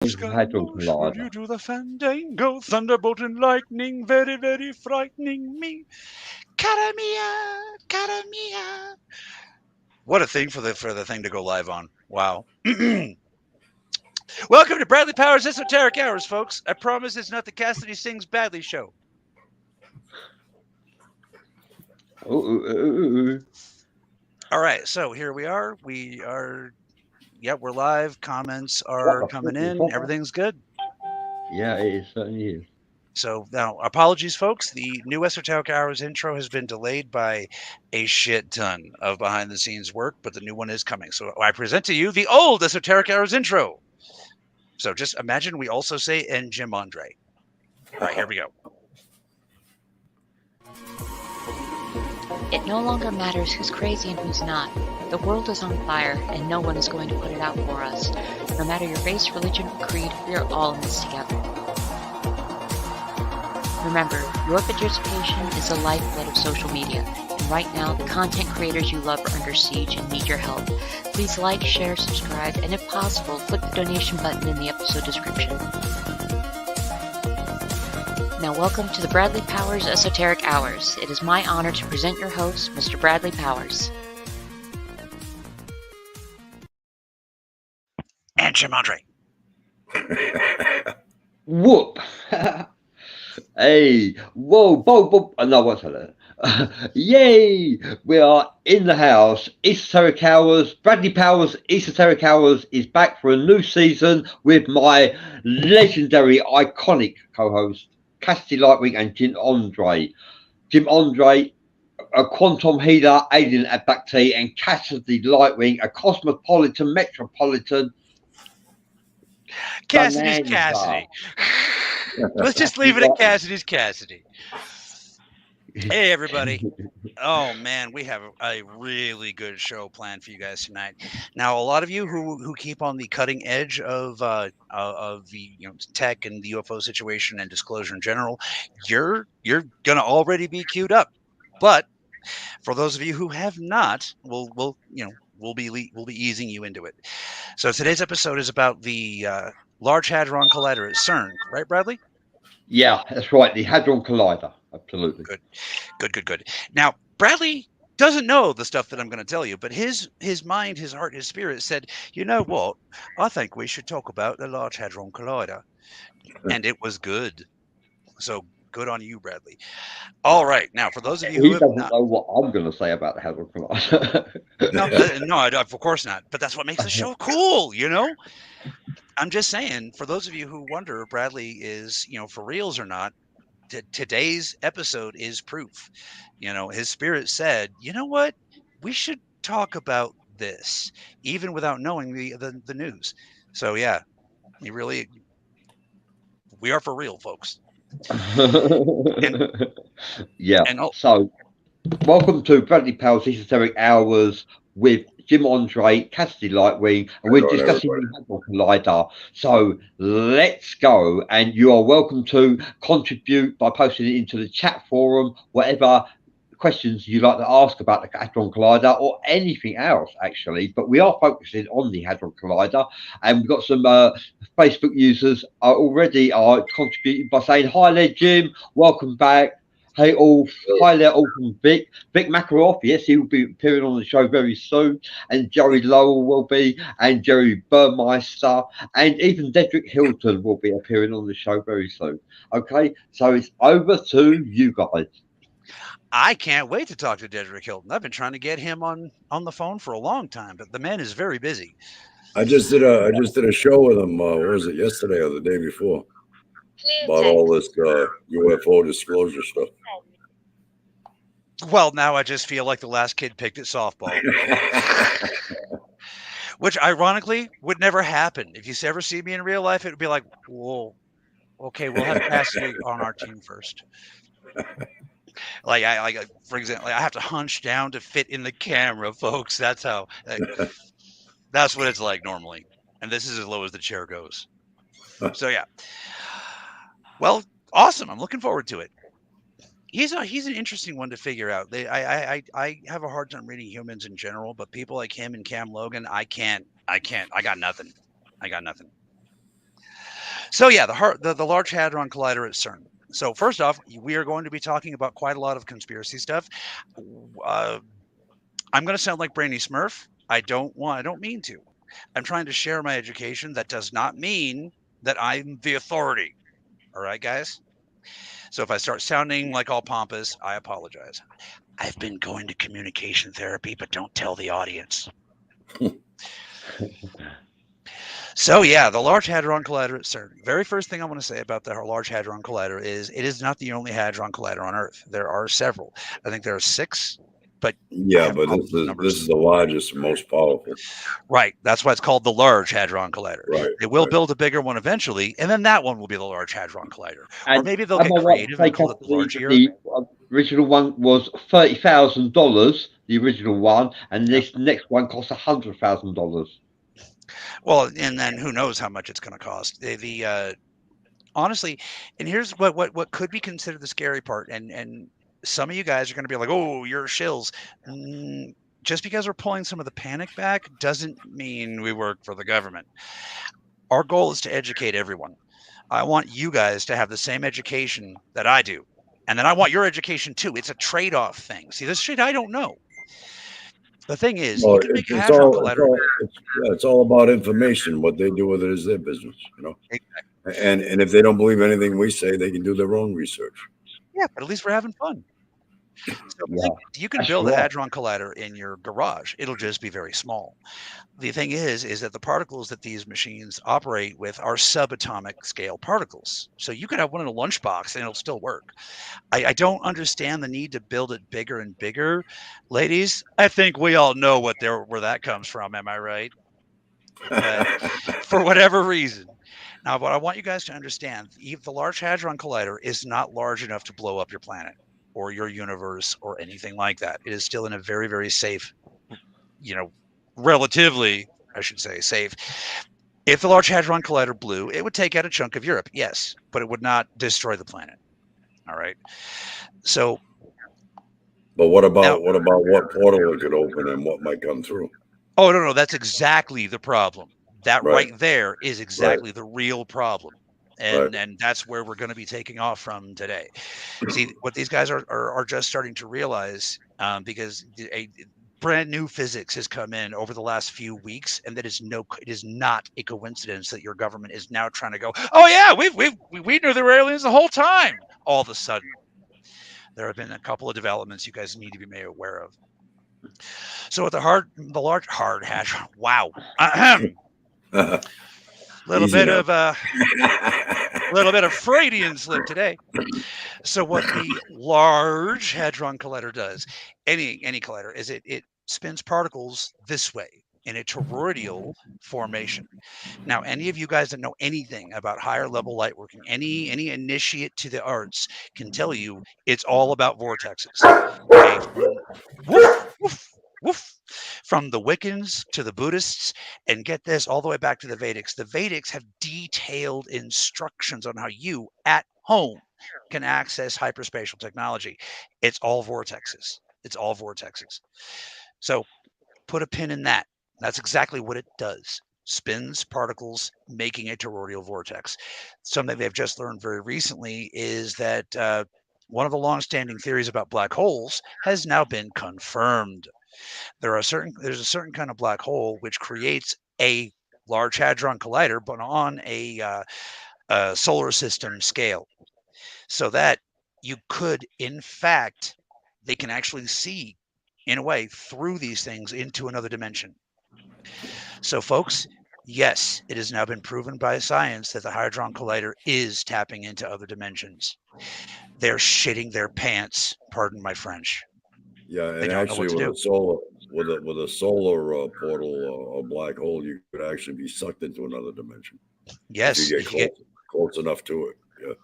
Hadron Will Collider. you do the fandango? Thunderbolt and lightning, very, very frightening me. Caramia, caramia. What a thing for the thing to go live on. Wow. Welcome to Bradley Powers' Esoteric Hours, folks. I promise it's not the Cassidy Sings Badly show. All right, so here we are. We're live. Comments are coming in. Everything's good. Yeah, it certainly is. So now, apologies, folks. The new Esoteric Hours intro has been delayed by a shit ton of behind-the-scenes work, but the new one is coming. So I present to you the old Esoteric Hours intro. So just imagine we also say "and Jim Andre." All right, here we go. It no longer matters who's crazy and who's not. The world is on fire, and no one is going to put it out for us. No matter your race, religion, or creed, we are all in this together. Remember, your participation is the lifeblood of social media, and right now, the content creators you love are under siege and need your help. Please like, share, subscribe, and if possible, click the donation button in the episode description. Now welcome to the Bradley Powers Esoteric Hours. It is my honor to present your host, Mr. Bradley Powers. And Jim Andre. Whoop! Hey, whoa, Bob. No, what's that? Yay! We are in the house. Esoteric Hours. Bradley Powers. Esoteric Hours is back for a new season with my legendary, iconic co-host Cassidy Lightwing and Jim Andre. Jim Andre, a quantum healer, alien abductee, and Cassidy Lightwing, a cosmopolitan, metropolitan. Cassidy's Cassidy. Let's just leave it at Cassidy's Cassidy. Hey, everybody. Oh, man, we have a really good show planned for you guys tonight. Now, a lot of you who keep on the cutting edge of the tech and the UFO situation and disclosure in general, you're going to already be queued up. But for those of you who have not, we'll be easing you into it. So today's episode is about the Large Hadron Collider at CERN, right, Bradley? Yeah, that's right. The Hadron Collider. Absolutely. Good. Now, Bradley doesn't know the stuff that I'm going to tell you, but his mind, his heart, his spirit said, you know what? I think we should talk about the Large Hadron Collider. And it was good. So good on you, Bradley. All right. Now, for those of you who doesn't know what I'm going to say about the Hadron Collider. No, of course not. But that's what makes the show cool, you know? I'm just saying, for those of you who wonder if Bradley is, for reals or not, today's episode is proof. His spirit said, you know what? We should talk about this, even without knowing the news. So, yeah, we are for real, folks. So, welcome to Bradley Powers Esoteric Hours with Jim Andre, Cassidy Lightwing, and we're discussing the Hadron Collider. So let's go, and you are welcome to contribute by posting it into the chat forum, whatever questions you like to ask about the Hadron Collider or anything else, actually. But we are focusing on the Hadron Collider, and we've got some Facebook users already are contributing by saying, "Hi there, Jim. Welcome back." Hey all, hi there, all from Vic Makaroff. Yes, he will be appearing on the show very soon, and Jerry Lowell will be, and Jerry Burmeister, and even Dedrick Hilton will be appearing on the show very soon. Okay, so it's over to you guys. I can't wait to talk to Dedrick Hilton. I've been trying to get him on the phone for a long time, but the man is very busy. I just did a show with him. What was it, yesterday or the day before? About all this UFO disclosure stuff. Well, now I just feel like the last kid picked at softball. Which, ironically, would never happen. If you ever see me in real life, it would be like, whoa, okay, we'll have Cassidy on our team first. For example, I have to hunch down to fit in the camera, folks. That's how. That's what it's like normally. And this is as low as the chair goes. So, yeah. Well, awesome. I'm looking forward to it. He's an interesting one to figure out. I have a hard time reading humans in general, but people like him and Cam Logan, I can't. I got nothing. So yeah, the Large Hadron Collider at CERN. So first off, we are going to be talking about quite a lot of conspiracy stuff. I'm going to sound like Brainy Smurf. I don't mean to. I'm trying to share my education. That does not mean that I'm the authority. All right, guys? So if I start sounding like all pompous, I apologize. I've been going to communication therapy, but don't tell the audience. So yeah, the Large Hadron Collider at CERN. Very first thing I want to say about the Large Hadron Collider is it is not the only Hadron Collider on Earth. There are several. I think there are 6, but yeah, but this is the largest and most powerful. Right. That's why it's called the Large Hadron Collider. Right. They will build a bigger one eventually, and then that one will be the Large Hadron Collider. And or maybe they'll get creative and call it the larger. The original one was $30,000, the original one, and this next one costs $100,000. Well, and then who knows how much it's going to cost. Honestly, and here's what could be considered the scary part, and some of you guys are going to be like, "Oh, you're shills." Just because we're pulling some of the panic back doesn't mean we work for the government. Our goal is to educate everyone. I want you guys to have the same education that I do, and then I want your education too. It's a trade-off thing. See, this shit I don't know. The thing is, you can make a Hadron Collider. It's all about information. What they do with it is their business, you know. Exactly. And if they don't believe anything we say, they can do their own research. Yeah, but at least we're having fun. So you can build a Hadron Collider in your garage. It'll just be very small. The thing is that the particles that these machines operate with are subatomic scale particles. So you could have one in a lunchbox and it'll still work. I don't understand the need to build it bigger and bigger. Ladies, I think we all know where that comes from. Am I right? But for whatever reason. Now, what I want you guys to understand, the Large Hadron Collider is not large enough to blow up your planet or your universe or anything like that. It is still in a very, very safe, relatively, I should say, safe. If the Large Hadron Collider blew, it would take out a chunk of Europe, yes, but it would not destroy the planet. All right. So. But what about what portal it could open and what might come through? Oh, no, that's exactly the problem. That right there is exactly the real problem. And that's where we're going to be taking off from today. See, what these guys are just starting to realize, because a brand new physics has come in over the last few weeks, and it is not a coincidence that your government is now trying to go, oh yeah, we knew there were aliens the whole time. All of a sudden, there have been a couple of developments you guys need to be made aware of. So with the Large Hadron, wow. Little bit of Freudian slip today. So what the Large Hadron Collider does, any collider, is it spins particles this way in a toroidal formation. Now, any of you guys that know anything about higher level light working, any initiate to the arts can tell you it's all about vortexes. Okay? Woof, woof, woof. From the Wiccans to the Buddhists, and get this, all the way back to the Vedics. The Vedics have detailed instructions on how you at home can access hyperspatial technology. It's all vortexes. So put a pin in that. That's exactly what it does. Spins particles, making a toroidal vortex. Something they've just learned very recently is that one of the long-standing theories about black holes has now been confirmed. There's a certain kind of black hole which creates a Large Hadron Collider, but on a solar system scale, so that you could, in fact, they can actually see, in a way, through these things into another dimension. So, folks, yes, it has now been proven by science that the Hadron Collider is tapping into other dimensions. They're shitting their pants. Pardon my French. Yeah, and actually, with a solar portal or black hole, you could actually be sucked into another dimension. Yes, if you get close enough to it.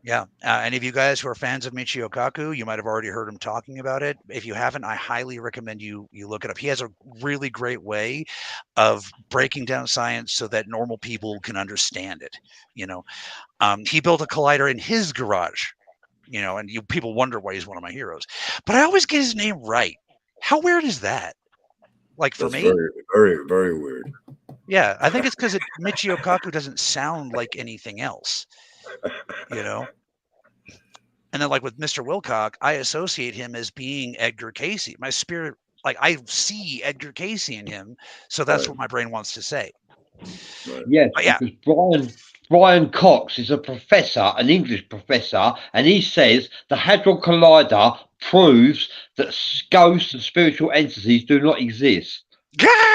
Yeah. Any of you guys who are fans of Michio Kaku, you might have already heard him talking about it. If you haven't, I highly recommend you look it up. He has a really great way of breaking down science so that normal people can understand it. He built a collider in his garage. And people wonder why he's one of my heroes. But I always get his name right. How weird is that? Like, for me? Very, very, very weird. Yeah, I think it's because Michio Kaku doesn't sound like anything else, you know. And then, like with Mr. Wilcock, I associate him as being Edgar Casey. My spirit, like I see Edgar Casey in him, so that's what my brain wants to say. Yes, But yeah, because Brian Cox is a professor, an English professor, and he says the Hadron Collider proves that ghosts and spiritual entities do not exist.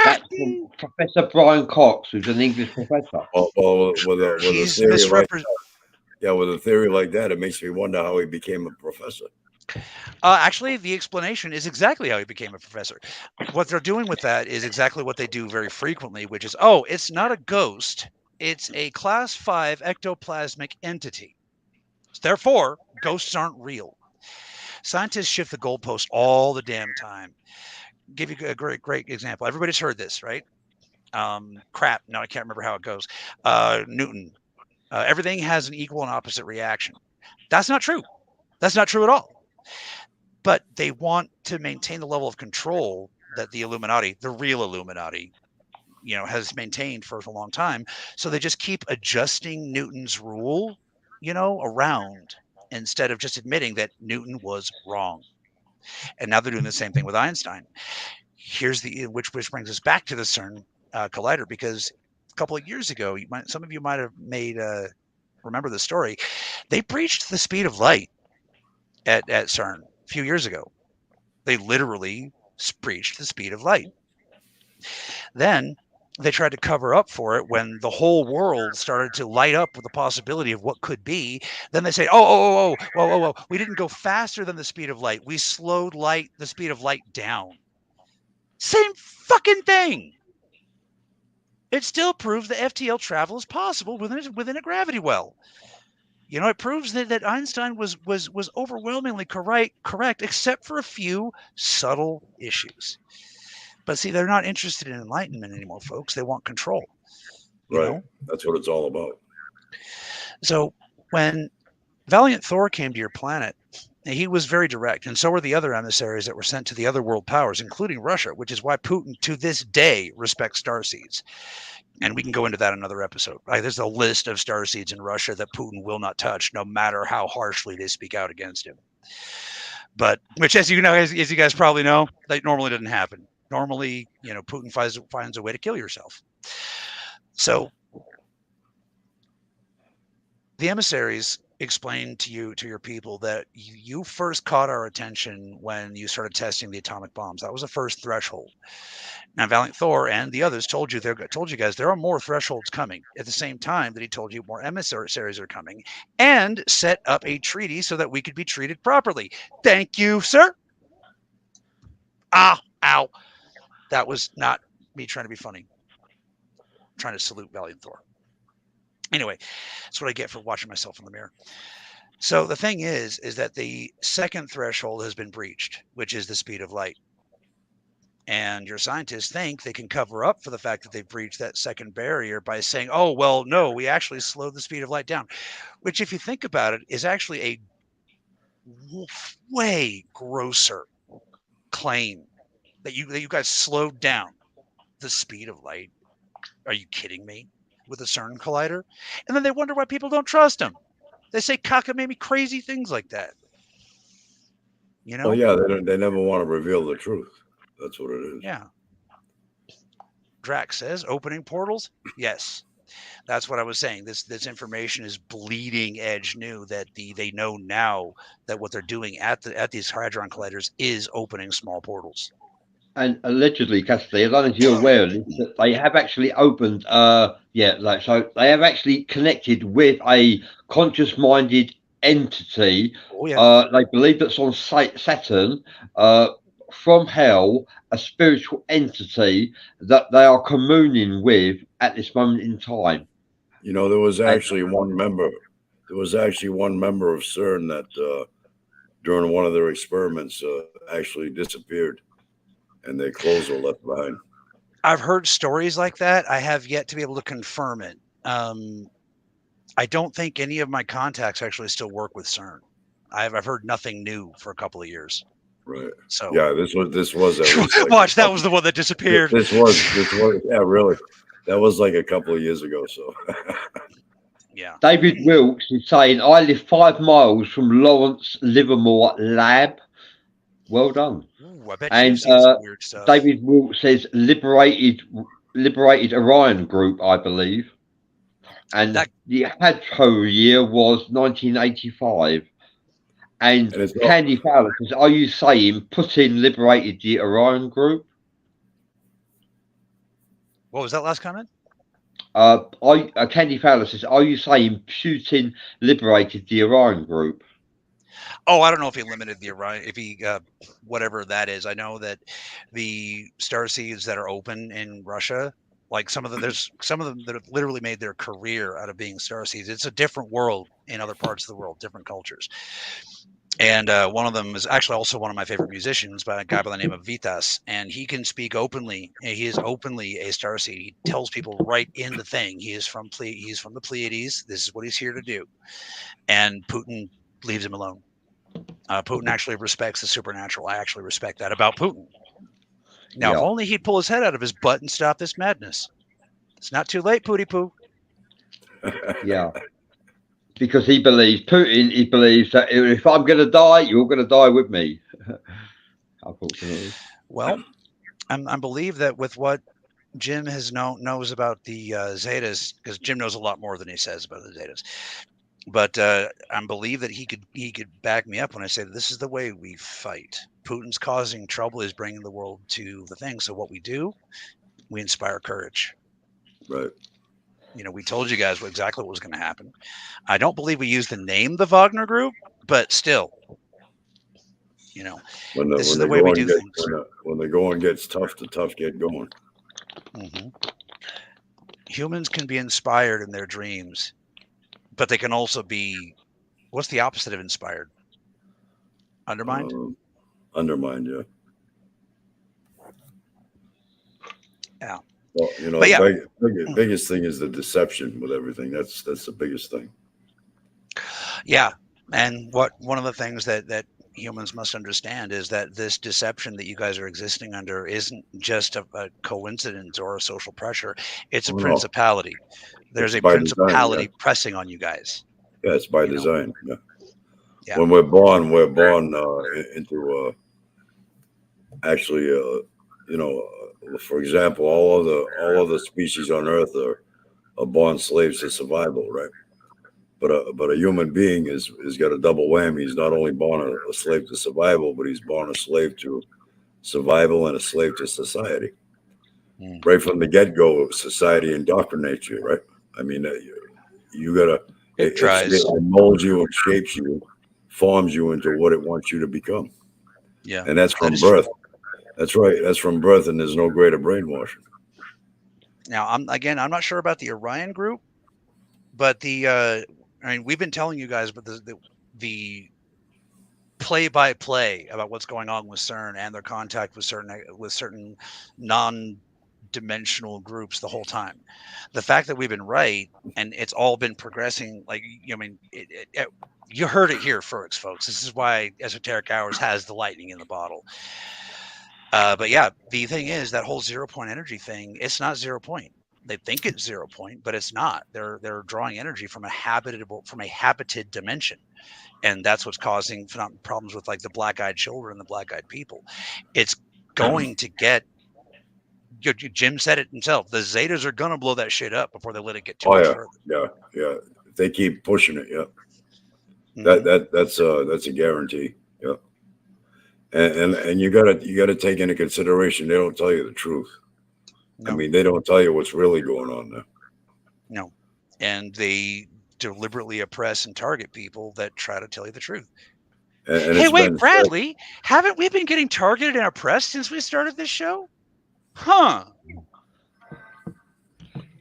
That's from Professor Brian Cox, who's an English professor. Well, with a he's theory like misrepresenting. that, with a theory like that, it makes me wonder how he became a professor. Actually, the explanation is exactly how he became a professor. What they're doing with that is exactly what they do very frequently, which is, oh, it's not a ghost. It's a class 5 ectoplasmic entity. Therefore, ghosts aren't real. Scientists shift the goalpost all the damn time. Give you a great example. Everybody's heard this, right? Crap. No, I can't remember how it goes. Newton. Everything has an equal and opposite reaction. That's not true. That's not true at all. But they want to maintain the level of control that the Illuminati, the real Illuminati, has maintained for a long time. So they just keep adjusting Newton's rule, around, instead of just admitting that Newton was wrong. And now they're doing the same thing with Einstein. Here's which brings us back to the CERN collider, because a couple of years ago, some of you might have remember the story. They breached the speed of light at CERN a few years ago. They literally breached the speed of light. Then they tried to cover up for it when the whole world started to light up with the possibility of what could be. Then they say, whoa, we didn't go faster than the speed of light. We slowed the speed of light down. Same fucking thing. It still proves that FTL travel is possible within a gravity well. It proves that Einstein was overwhelmingly correct, except for a few subtle issues. But see, they're not interested in enlightenment anymore, folks. They want control. You know? That's what it's all about. So when Valiant Thor came to your planet, he was very direct, and so were the other emissaries that were sent to the other world powers, including Russia, which is why Putin, to this day, respects starseeds. And we can go into that in another episode. There's a list of starseeds in Russia that Putin will not touch, no matter how harshly they speak out against him. But, which, as you guys probably know, that normally doesn't happen. Normally, Putin finds a way to kill yourself. So the emissaries explained to your people that you first caught our attention when you started testing the atomic bombs. That was the first threshold. Now, Valiant Thor and the others told you guys there are more thresholds coming. At the same time that he told you more emissaries are coming, and set up a treaty so that we could be treated properly. Thank you, sir. Ow. That was not me trying to be funny. I'm trying to salute Valiant Thor. Anyway, that's what I get for watching myself in the mirror. So the thing is that the second threshold has been breached, which is the speed of light. And your scientists think they can cover up for the fact that they've breached that second barrier by saying, oh, well, no, we actually slowed the speed of light down, which, if you think about it, is actually a way grosser claim that you guys slowed down the speed of light. Are you kidding me? With a CERN collider? And then they wonder why people don't trust them. They say cockamamie crazy things like that. Oh yeah, they never want to reveal the truth. That's what it is. Yeah. Drax says opening portals. Yes, that's what I was saying. This information is bleeding edge new. That they know now that what they're doing at these Hadron colliders is opening small portals. And allegedly, Cassidy, I don't know if you're aware of this, that they have actually opened, so they have actually connected with a conscious-minded entity. Oh, yeah. They believe that's on Saturn, from hell, a spiritual entity that they are communing with at this moment in time. There was actually one member. There was actually one member of CERN that, during one of their experiments, actually disappeared. And their clothes were left behind. I've heard stories like that. I have yet to be able to confirm it. I don't think any of my contacts actually still work with CERN. I've heard nothing new for a couple of years. Right. So yeah, this was at least watch. That was the one that disappeared. This was yeah, really. That was like a couple of years ago. So Yeah. David Wilkes is saying, I live 5 miles from Lawrence Livermore Lab. Well done. Ooh, I bet And you've seen some weird stuff. David Wilkes says liberated Orion Group, I believe. And the Hadron year was 1985. And Candy Fowler says, are you saying Putin liberated the Orion Group? What was that last comment? Candy Fowler says, are you saying Putin liberated the Orion Group? Oh, I don't know if he limited the Orion, if he, whatever that is. I know that the starseeds that are open in Russia, like there's some of them that have literally made their career out of being starseeds. It's a different world in other parts of the world, different cultures. And one of them is actually also one of my favorite musicians, by a guy by the name of Vitas, and he can speak openly. He is openly a starseed. He tells people right in the thing. He's from the Pleiades. This is what he's here to do. And Putin leaves him alone. Putin actually respects the supernatural. I actually respect that about Putin. Now, if only he'd pull his head out of his butt and stop this madness. It's not too late, Pooty Poo. Yeah. Because he believes that if I'm going to die, you're going to die with me. Unfortunately. Well, I believe that with what Jim knows about the Zetas, because Jim knows a lot more than he says about the Zetas. But I believe that he could back me up when I say that this is the way we fight. Putin's causing trouble, is bringing the world to the thing. So what we do, we inspire courage. Right. We told you guys exactly what was going to happen. I don't believe we used the name the Wagner Group, but still, this is the way we do things. When the going gets tough, the tough get going. Mm-hmm. Humans can be inspired in their dreams, but they can also be, what's the opposite of inspired? Undermined? Undermined, yeah. Yeah. Well, the biggest thing is the deception with everything. That's the biggest thing. Yeah. And one of the things that humans must understand is that this deception that you guys are existing under isn't just a coincidence or a social pressure. It's a principality. There's a principality pressing on you guys. Yeah, it's by design. Yeah. When we're born into for example, all of the species on Earth are born slaves to survival, right? But a human being is got a double whammy. He's not only born a slave to survival, but he's born a slave to survival and a slave to society. Right from the get-go, society indoctrinates you, right? I mean, you gotta. It molds you and shapes you, forms you into what it wants you to become. Yeah, and that's from birth. That's right. That's from birth, and there's no greater brainwashing. Now, I'm not sure about the Orion Group, but we've been telling you guys about the play-by-play about what's going on with CERN and their contact with certain non-dimensional groups the whole time. The fact that we've been right and it's all been progressing, you heard it here first, folks. This is why EsotericHours has the lightning in the bottle. But yeah, the thing is that whole 0 point energy thing, it's not 0 point. They think it's 0 point, but it's not. They're drawing energy from a habited dimension. And that's what's causing problems with like the black-eyed children and the black-eyed people. It's going to get, Jim said it himself, the Zetas are going to blow that shit up before they let it get too much further. Yeah. They keep pushing it. Yeah. Mm-hmm. That's a guarantee. Yeah. And you gotta take into consideration, they don't tell you the truth. No. I mean, they don't tell you what's really going on there. No. And they deliberately oppress and target people that try to tell you the truth. And hey, wait, Bradley, haven't we been getting targeted and oppressed since we started this show? Huh.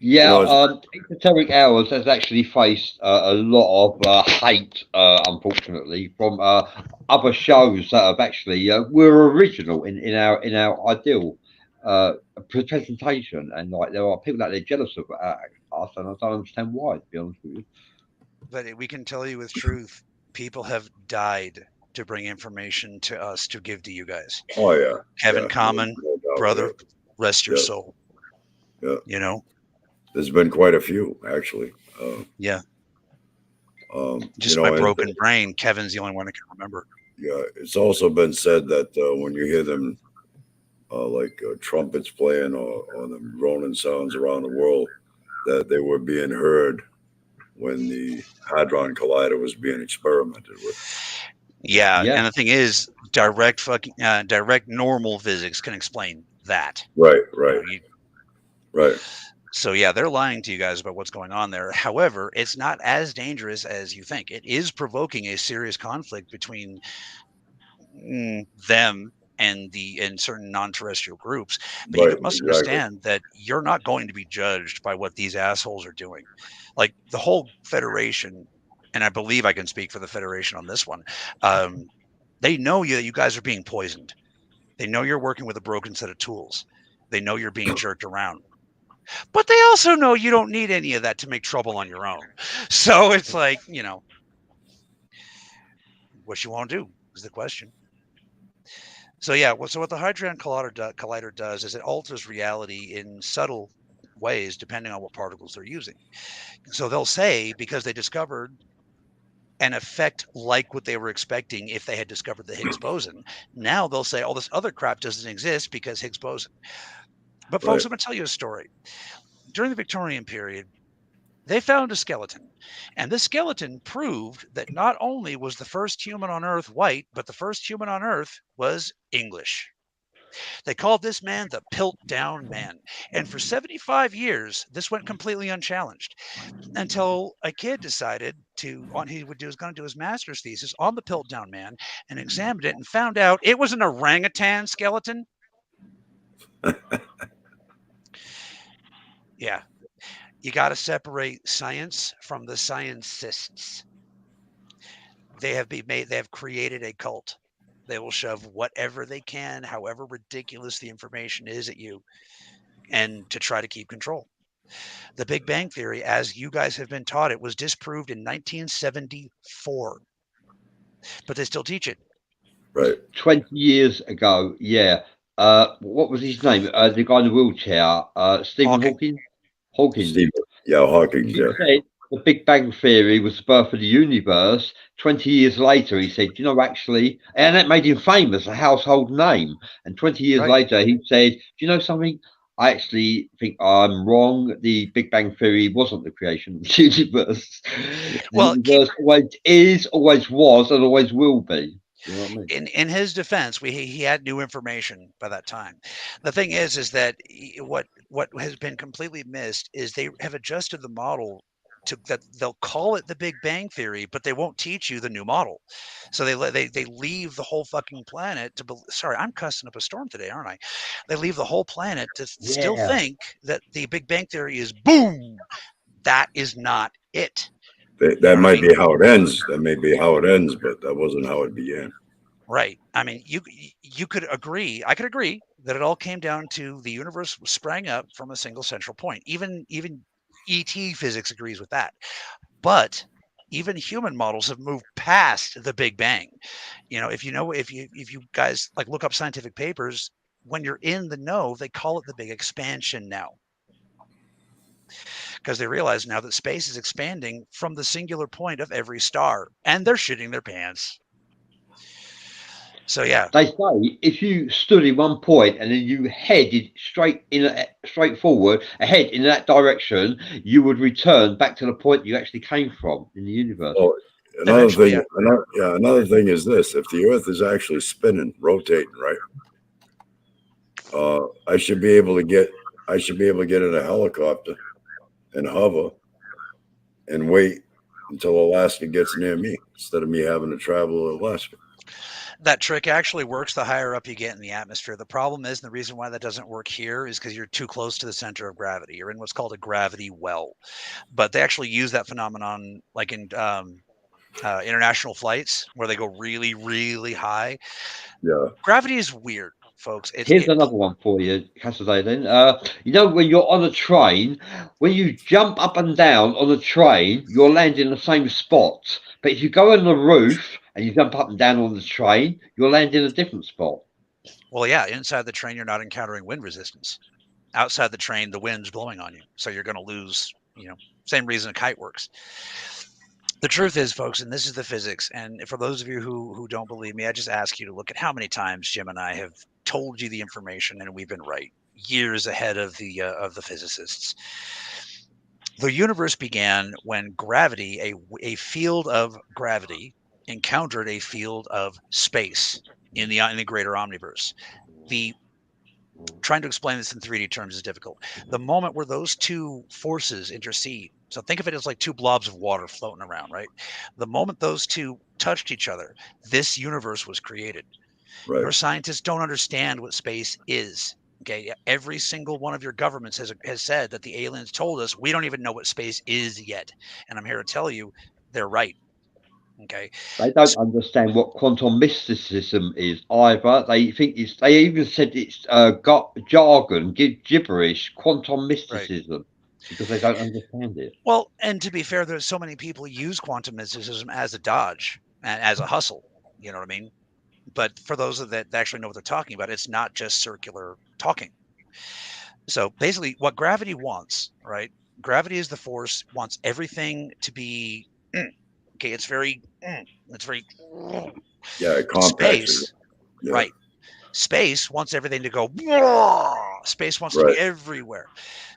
Yeah, EsotericHours has actually faced a lot of hate, unfortunately, from other shows that have actually were original in our ideal presentation, and like there are people that they're jealous of us, and I don't understand why, to be honest with you. But we can tell you with truth, people have died to bring information to us to give to you guys. Oh yeah, Kevin Common, brother, rest your soul. Yeah, you know. There's been quite a few, actually. Yeah. Just you my know, broken brain, Kevin's the only one I can remember. Yeah, it's also been said that when you hear them like trumpets playing or the droning sounds around the world, that they were being heard when the Hadron Collider was being experimented with. Yeah, and the thing is, direct normal physics can explain that. Right. Right. So yeah, they're lying to you guys about what's going on there. However, it's not as dangerous as you think. It is provoking a serious conflict between them and certain non-terrestrial groups. But you must understand that you're not going to be judged by what these assholes are doing. Like the whole Federation, and I believe I can speak for the Federation on this one. They know you guys are being poisoned. They know you're working with a broken set of tools. They know you're being jerked around. But they also know you don't need any of that to make trouble on your own. So it's like, what you want to do is the question. So yeah, so what the Hadron Collider does is it alters reality in subtle ways depending on what particles they're using. So they'll say, because they discovered an effect like what they were expecting if they had discovered the Higgs boson, now they'll say, oh, this other crap doesn't exist because Higgs boson. But folks, I'm going to tell you a story. During the Victorian period, they found a skeleton, and this skeleton proved that not only was the first human on Earth white, but the first human on Earth was English. They called this man the Piltdown Man, and for 75 years, this went completely unchallenged until a kid decided he was going to do his master's thesis on the Piltdown Man and examined it and found out it was an orangutan skeleton. Yeah. You got to separate science from the scientists. They have created a cult. They will shove whatever they can, however ridiculous the information is, at you, and to try to keep control. The Big Bang Theory, as you guys have been taught, it was disproved in 1974, but they still teach it. Right. 20 years ago, yeah. What was his name? The guy in the wheelchair, Stephen Hawking. Hawking. Hawking. He said the Big Bang Theory was the birth of the universe. 20 years later, he said, actually, and that made him famous, a household name. And 20 years later, he said, do you know something? I actually think I'm wrong. The Big Bang Theory wasn't the creation of the universe. The universe always is, always was, and always will be. You know what I mean? In his defense, he had new information by that time. The thing is that what has been completely missed is they have adjusted the model to that. They'll call it the Big Bang Theory, but they won't teach you the new model. So they leave the whole fucking planet to. Sorry, I'm cussing up a storm today, aren't I? They leave the whole planet to still think that the Big Bang Theory is boom. That is not it. That might be how it ends. That may be how it ends, but that wasn't how it began. Right. I mean, you could agree. I could agree that it all came down to the universe sprang up from a single central point. Even ET physics agrees with that. But even human models have moved past the Big Bang. If you guys like look up scientific papers, when you're in the know, they call it the Big Expansion now. Because they realize now that space is expanding from the singular point of every star, and they're shitting their pants. So yeah, they say if you stood in one point and then you headed straight forward ahead in that direction, you would return back to the point you actually came from in the universe. Oh, another thing is this: if the Earth is actually spinning, rotating, right? I should be able to get in a helicopter and hover and wait until Alaska gets near me instead of me having to travel to Alaska. That trick actually works the higher up you get in the atmosphere. The problem is, and the reason why that doesn't work here is because you're too close to the center of gravity. You're in what's called a gravity well. But they actually use that phenomenon like in international flights where they go really, really high. Yeah. Gravity is weird, folks. Here's another one for you, Cassidy. Then when you're on a train, when you jump up and down on a train, you're landing in the same spot. But if you go on the roof and you jump up and down on the train, you'll land in a different spot. Well, yeah, inside the train, you're not encountering wind resistance. Outside the train, the wind's blowing on you, so you're going to lose. Same reason a kite works. The truth is, folks, and this is the physics, and for those of you who don't believe me, I just ask you to look at how many times Jim and I have told you the information, and we've been right, years ahead of the physicists. The universe began when gravity, a field of gravity, encountered a field of space in the greater omniverse. Trying to explain this in 3D terms is difficult. The moment where those two forces intercede, so think of it as like two blobs of water floating around, right? The moment those two touched each other, this universe was created. Right. Your scientists don't understand what space is. Okay, every single one of your governments has said that the aliens told us we don't even know what space is yet, and I'm here to tell you they're right. Okay, they don't understand what quantum mysticism is either. They think they even said it's jargon, gibberish, quantum mysticism, right, because they don't understand it. Well, and to be fair, there's so many people use quantum mysticism as a dodge and as a hustle. You know what I mean? But for those that actually know what they're talking about, it's not just circular talking. So basically, what gravity wants, right? Gravity is the force, wants everything to be okay. It's very space, right? Space wants everything to go. Space wants to be everywhere.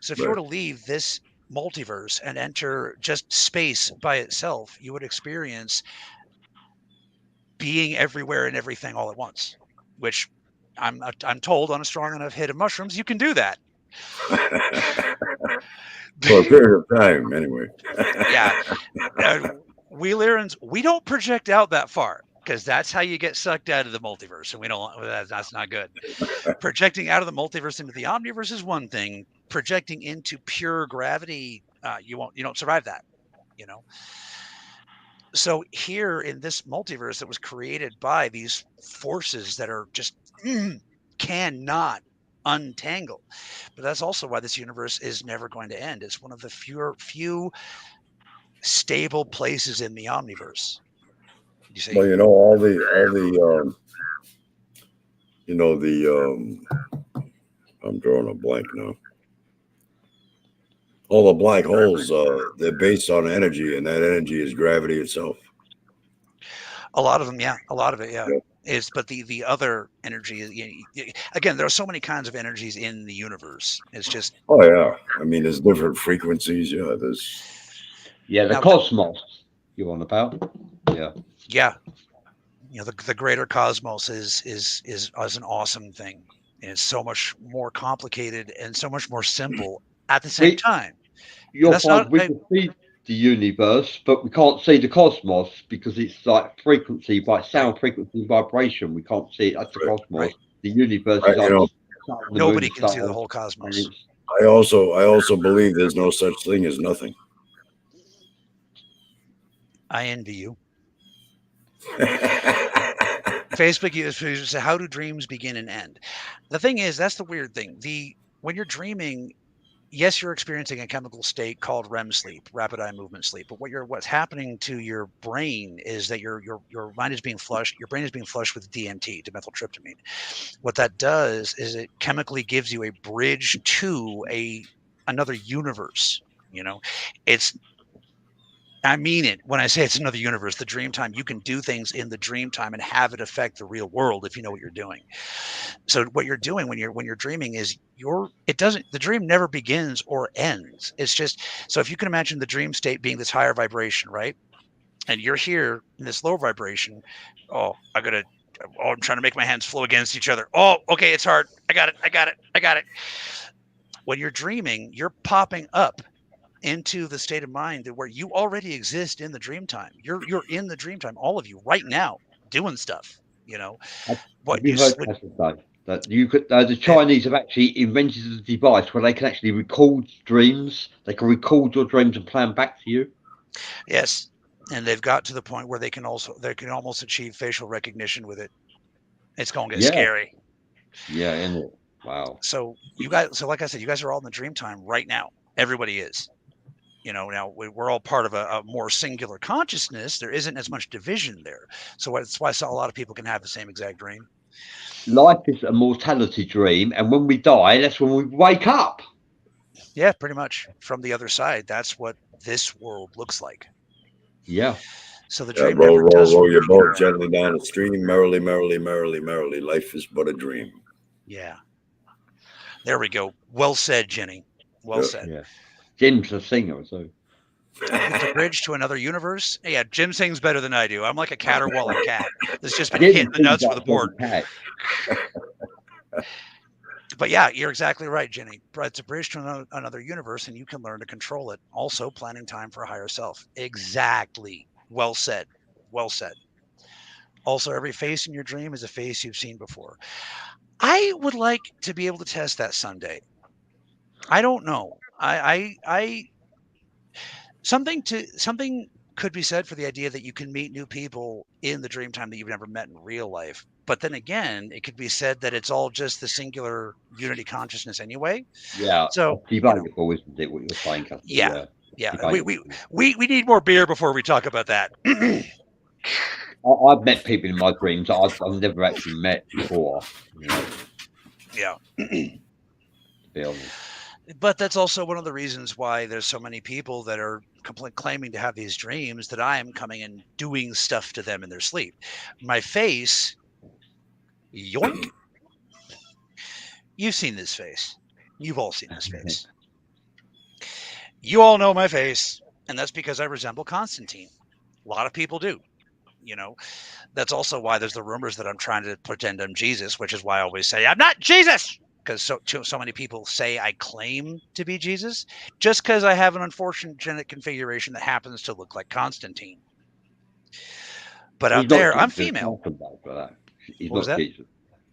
So if you were to leave this multiverse and enter just space by itself, you would experience being everywhere and everything all at once, which I'm told on a strong enough hit of mushrooms, you can do that. For a period of time, anyway. Yeah. We Lyrans, we don't project out that far because that's how you get sucked out of the multiverse. And we don't, that's not good. Projecting out of the multiverse into the omniverse is one thing. Projecting into pure gravity, you don't survive that, So here in this multiverse that was created by these forces that are just cannot untangle, but that's also why this universe is never going to end. It's one of the few stable places in the omniverse. You see? Well, I'm drawing a blank now. All the black holes, they're based on energy, and that energy is gravity itself. A lot of them, yeah. A lot of it, yeah. But the other energy, again, there are so many kinds of energies in the universe. It's just. Oh yeah, I mean, there's different frequencies. Yeah, the cosmos you're on about. Yeah. Yeah. The greater cosmos is an awesome thing. It's so much more complicated and so much more simple at the same time. We can see the universe, but we can't see the cosmos because it's like frequency, by sound frequency, vibration. We can't see it. That's the cosmos. Right. The universe is like nobody can see the whole cosmos. I also believe there's no such thing as nothing. I envy you. Facebook users say, how do dreams begin and end? The thing is, that's the weird thing. When you're dreaming, yes, you're experiencing a chemical state called REM sleep, rapid eye movement sleep. But what's happening to your brain is that your mind is being flushed. Your brain is being flushed with DMT, dimethyltryptamine. What that does is it chemically gives you a bridge to another universe. I mean it when I say it's another universe. The dream time, you can do things in the dream time and have it affect the real world if you know what you're doing. So what you're doing when you're dreaming is the dream never begins or ends. It's just, so if you can imagine the dream state being this higher vibration, right? And you're here in this lower vibration. I'm trying to make my hands flow against each other. Oh, okay, it's hard. I got it. When you're dreaming, you're popping up into the state of mind where you already exist in the dream time. You're in the dream time, all of you right now doing stuff, Have you heard that the Chinese have actually invented a device where they can actually record dreams. They can record your dreams and play them back to you. Yes. And they've got to the point where they can almost achieve facial recognition with it. It's going to get scary. Yeah. Isn't it? Wow. So like I said, you guys are all in the dream time right now. Everybody is. Now we're all part of a more singular consciousness. There isn't as much division there. So that's why I saw a lot of people can have the same exact dream. Life is a mortality dream, and when we die, that's when we wake up. Yeah, pretty much from the other side. That's what this world looks like. Yeah. So the dream roll, never roll, does. roll your boat gently down the stream, merrily, merrily, merrily, merrily. Life is but a dream. Yeah. There we go. Well said, Jenny. Well said. Yeah. Jim's a singer, so. It's a bridge to another universe. Yeah, Jim sings better than I do. I'm like a caterwauling cat that's just been hitting the nuts with a board. But yeah, you're exactly right, Jenny. It's a bridge to another universe, and you can learn to control it. Also, planning time for a higher self. Exactly. Well said. Well said. Also, every face in your dream is a face you've seen before. I would like to be able to test that someday. I don't know. Something could be said for the idea that you can meet new people in the dream time that you've never met in real life. But then again, it could be said that it's all just the singular unity consciousness anyway. Yeah. So debatable, isn't it? What you're saying, Custer? Yeah. We need more beer before we talk about that. I've met people in my dreams I've never actually met before. You know? Yeah. To be honest. But that's also one of the reasons why there's so many people that are claiming to have these dreams that I am coming and doing stuff to them in their sleep. My face, yoink. You've seen this face. You've all seen this face. You all know my face, and that's because I resemble Constantine. A lot of people do. You know, that's also why there's the rumors that I'm trying to pretend I'm Jesus, which is why I always say I'm not Jesus. Because so many people say I claim to be Jesus just because I have an unfortunate genetic configuration that happens to look like Constantine. But out there, I'm female. He's not Jesus.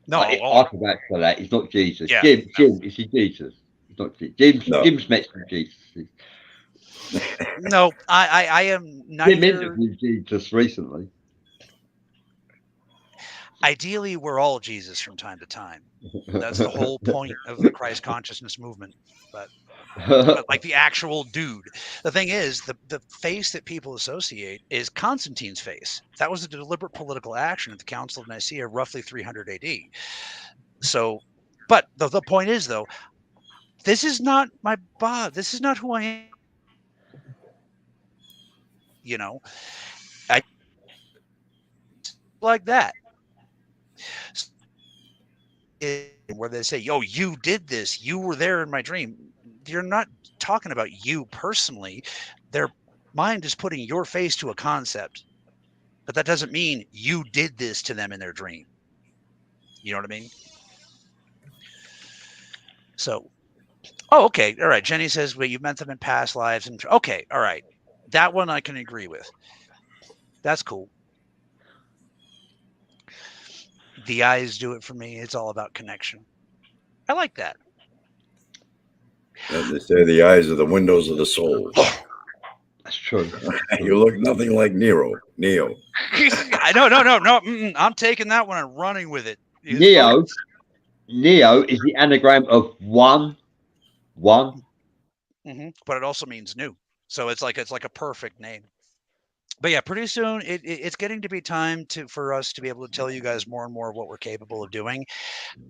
No, I come back for that. He's not Jesus. Yeah, Jim, is he Jesus? He's not Jesus. Jim's met some Jesus. No, I am neither. Jim interviewed Jesus recently. Ideally, we're all Jesus from time to time. That's the whole point of the Christ consciousness movement. But like the actual dude. The thing is, the face that people associate is Constantine's face. That was a deliberate political action at the Council of Nicaea, roughly 300 AD. So, but the point is, though, this is not my bod. This is not who I am. You know, I like that. Where they say, yo, you did this, you were there in my dream. You're not talking about you personally. Their mind is putting your face to a concept, but that doesn't mean you did this to them in their dream. You know what I mean? So, okay, all right. Jenny says, well, you met them in past lives. And okay, all right. That one I can agree with. That's cool. The eyes do it for me. It's all about connection. I like that. As they say, the eyes are the windows of the soul. That's true. You look nothing like Neo. No. I'm taking that one and running with it. Neo is the anagram of one. Mm-hmm. But it also means new. So it's like a perfect name. But yeah, pretty soon it's getting to be time for us to be able to tell you guys more and more of what we're capable of doing.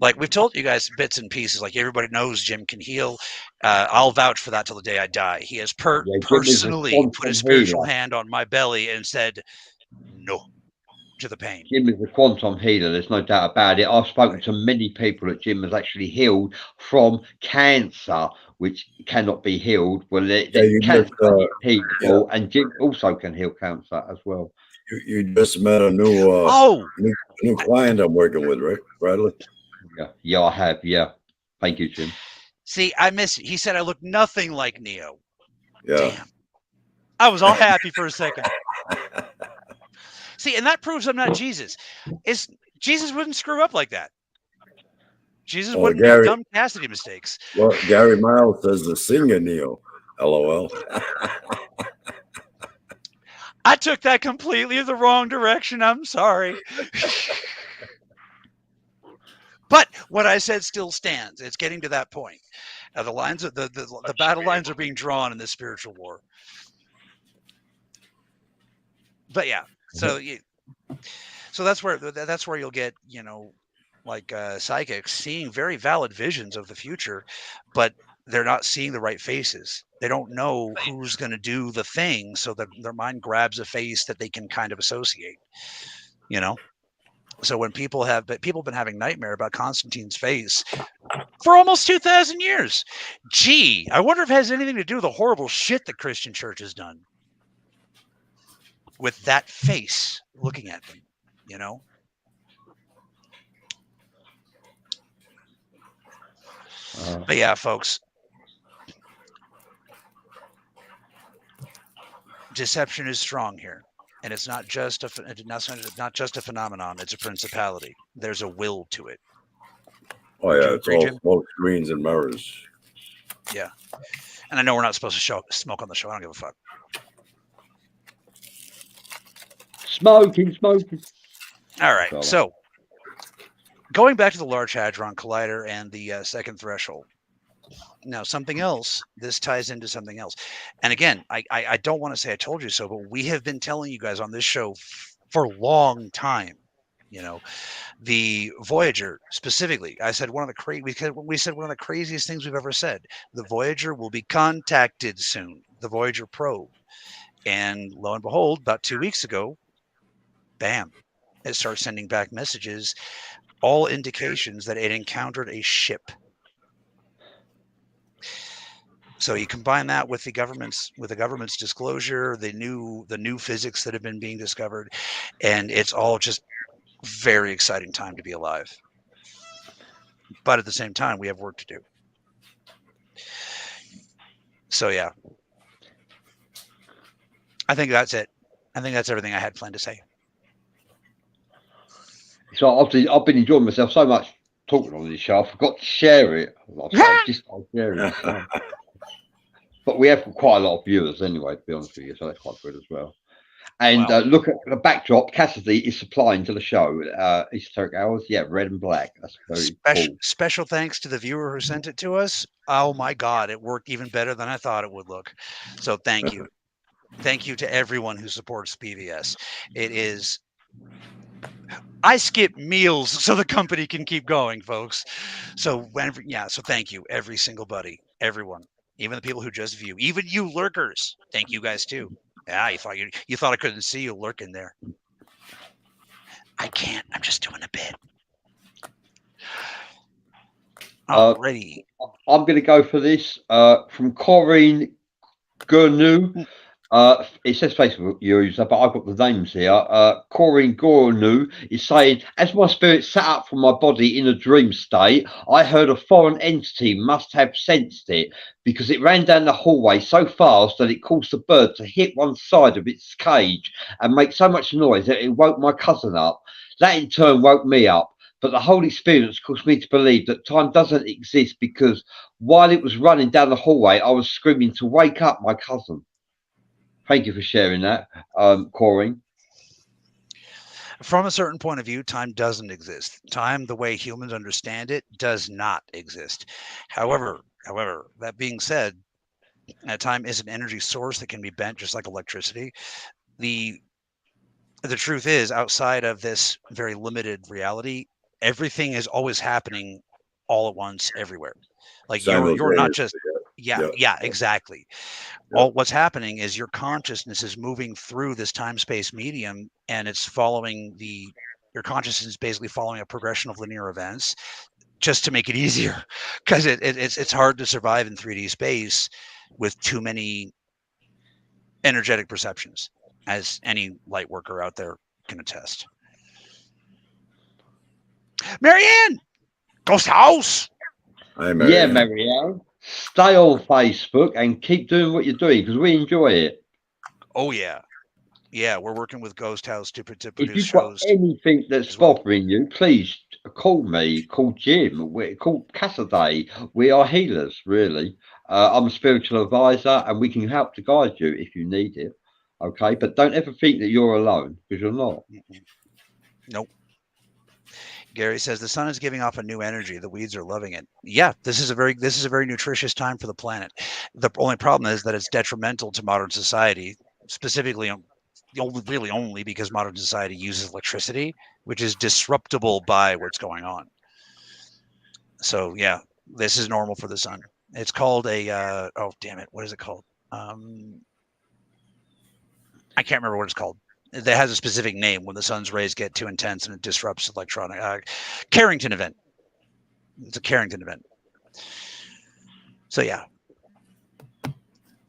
Like we've told you guys bits and pieces. Like everybody knows Jim can heal. I'll vouch for that till the day I die. He has personally put a spiritual hand on my belly and said no to the pain. Jim is a quantum healer. There's no doubt about it. I've spoken to many people that Jim has actually healed from cancer, which cannot be healed. Well, cancer is healable, and Jim also can heal cancer as well. You just met a new new client I'm working with, right, Bradley? Yeah, I have. Yeah, thank you, Jim. See, I miss it. He said I look nothing like Neo. Yeah, damn. I was all happy for a second. See, and that proves I'm not Jesus. Jesus wouldn't screw up like that. Jesus wouldn't make dumb Cassidy mistakes. Well, Gary Miles says the singer Neo. LOL. I took that completely the wrong direction. I'm sorry. But what I said still stands. It's getting to that point. Now the lines of the battle lines are being drawn in this spiritual war. But yeah, so that's where you'll get, psychics seeing very valid visions of the future, but they're not seeing the right faces. They don't know who's going to do the thing, so that their mind grabs a face that they can kind of associate, you know? So when people have been having nightmare about Constantine's face for almost 2,000 years. Gee, I wonder if it has anything to do with the horrible shit the Christian church has done with that face looking at them, you know? But yeah, folks, deception is strong here, and it's not just a phenomenon. It's a principality. There's a will to it. Oh yeah, it's all smoke screens and mirrors. Yeah, and I know we're not supposed to smoke on the show. I don't give a fuck. Smoking. All right, so going back to the Large Hadron Collider and the second threshold. Now, something else, this ties into something else. And again, I don't want to say I told you so, but we have been telling you guys on this show for a long time, you know, the Voyager specifically. I said we said one of the craziest things we've ever said. The Voyager will be contacted soon, the Voyager probe. And lo and behold, about 2 weeks ago, bam, it starts sending back messages, all indications that it encountered a ship. So you combine that with the government's disclosure, the new physics that have been being discovered, and it's all just very exciting time to be alive. But at the same time, we have work to do. So yeah, I think that's it. I think that's everything I had planned to say. So obviously, I've been enjoying myself so much talking on this show. I forgot to share it. But we have quite a lot of viewers anyway, to be honest with you, so that's quite good as well. And look at the backdrop. Cassidy is supplying to the show. EsotericHours, yeah, red and black. That's very cool. Special thanks to the viewer who sent it to us. Oh my God, it worked even better than I thought it would look. So thank you. Thank you to everyone who supports PVS. It is... I skip meals so the company can keep going, folks. So so thank you, every single buddy, everyone. Even the people who just view, even you lurkers, thank you guys too. Yeah, you thought I couldn't see you lurking there. I can't. I'm just doing a bit. Alrighty. I'm going to go for this from Corinne Gurnu. It says Facebook user, but I've got the names here. Corinne Gornu is saying, as my spirit sat up from my body in a dream state, I heard a foreign entity must have sensed it because it ran down the hallway so fast that it caused the bird to hit one side of its cage and make so much noise that it woke my cousin up. That in turn woke me up. But the whole experience caused me to believe that time doesn't exist because while it was running down the hallway, I was screaming to wake up my cousin. Thank you for sharing that, Corinne. From a certain point of view, time doesn't exist. Time, the way humans understand it, does not exist. However, that being said, time is an energy source that can be bent just like electricity. The truth is, outside of this very limited reality, everything is always happening all at once, everywhere. Like you're not just... Yeah, exactly. All what's happening is your consciousness is moving through this time-space medium, and it's following your consciousness is basically following a progression of linear events, just to make it easier, because it's hard to survive in 3D space with too many energetic perceptions, as any light worker out there can attest. Marianne, Ghost House. Hi, Marianne. Yeah, Marianne. Stay on Facebook and keep doing what you're doing because we enjoy it. Oh yeah, we're working with Ghost House to produce if you've shows. Got anything that's bothering you, please call me, call Jim, call Cassidy. We are healers, really. I'm a spiritual advisor, and we can help to guide you if you need it. Okay, but don't ever think that you're alone because you're not. Nope. Gary says the sun is giving off a new energy. The weeds are loving it. Yeah, this is a very nutritious time for the planet. The only problem is that it's detrimental to modern society, specifically only because modern society uses electricity, which is disruptible by what's going on. So yeah, this is normal for the sun. It's called a oh damn it, what is it called? I can't remember what it's called. It has a specific name when the sun's rays get too intense and it disrupts electronic Carrington event. It's a Carrington event. So yeah,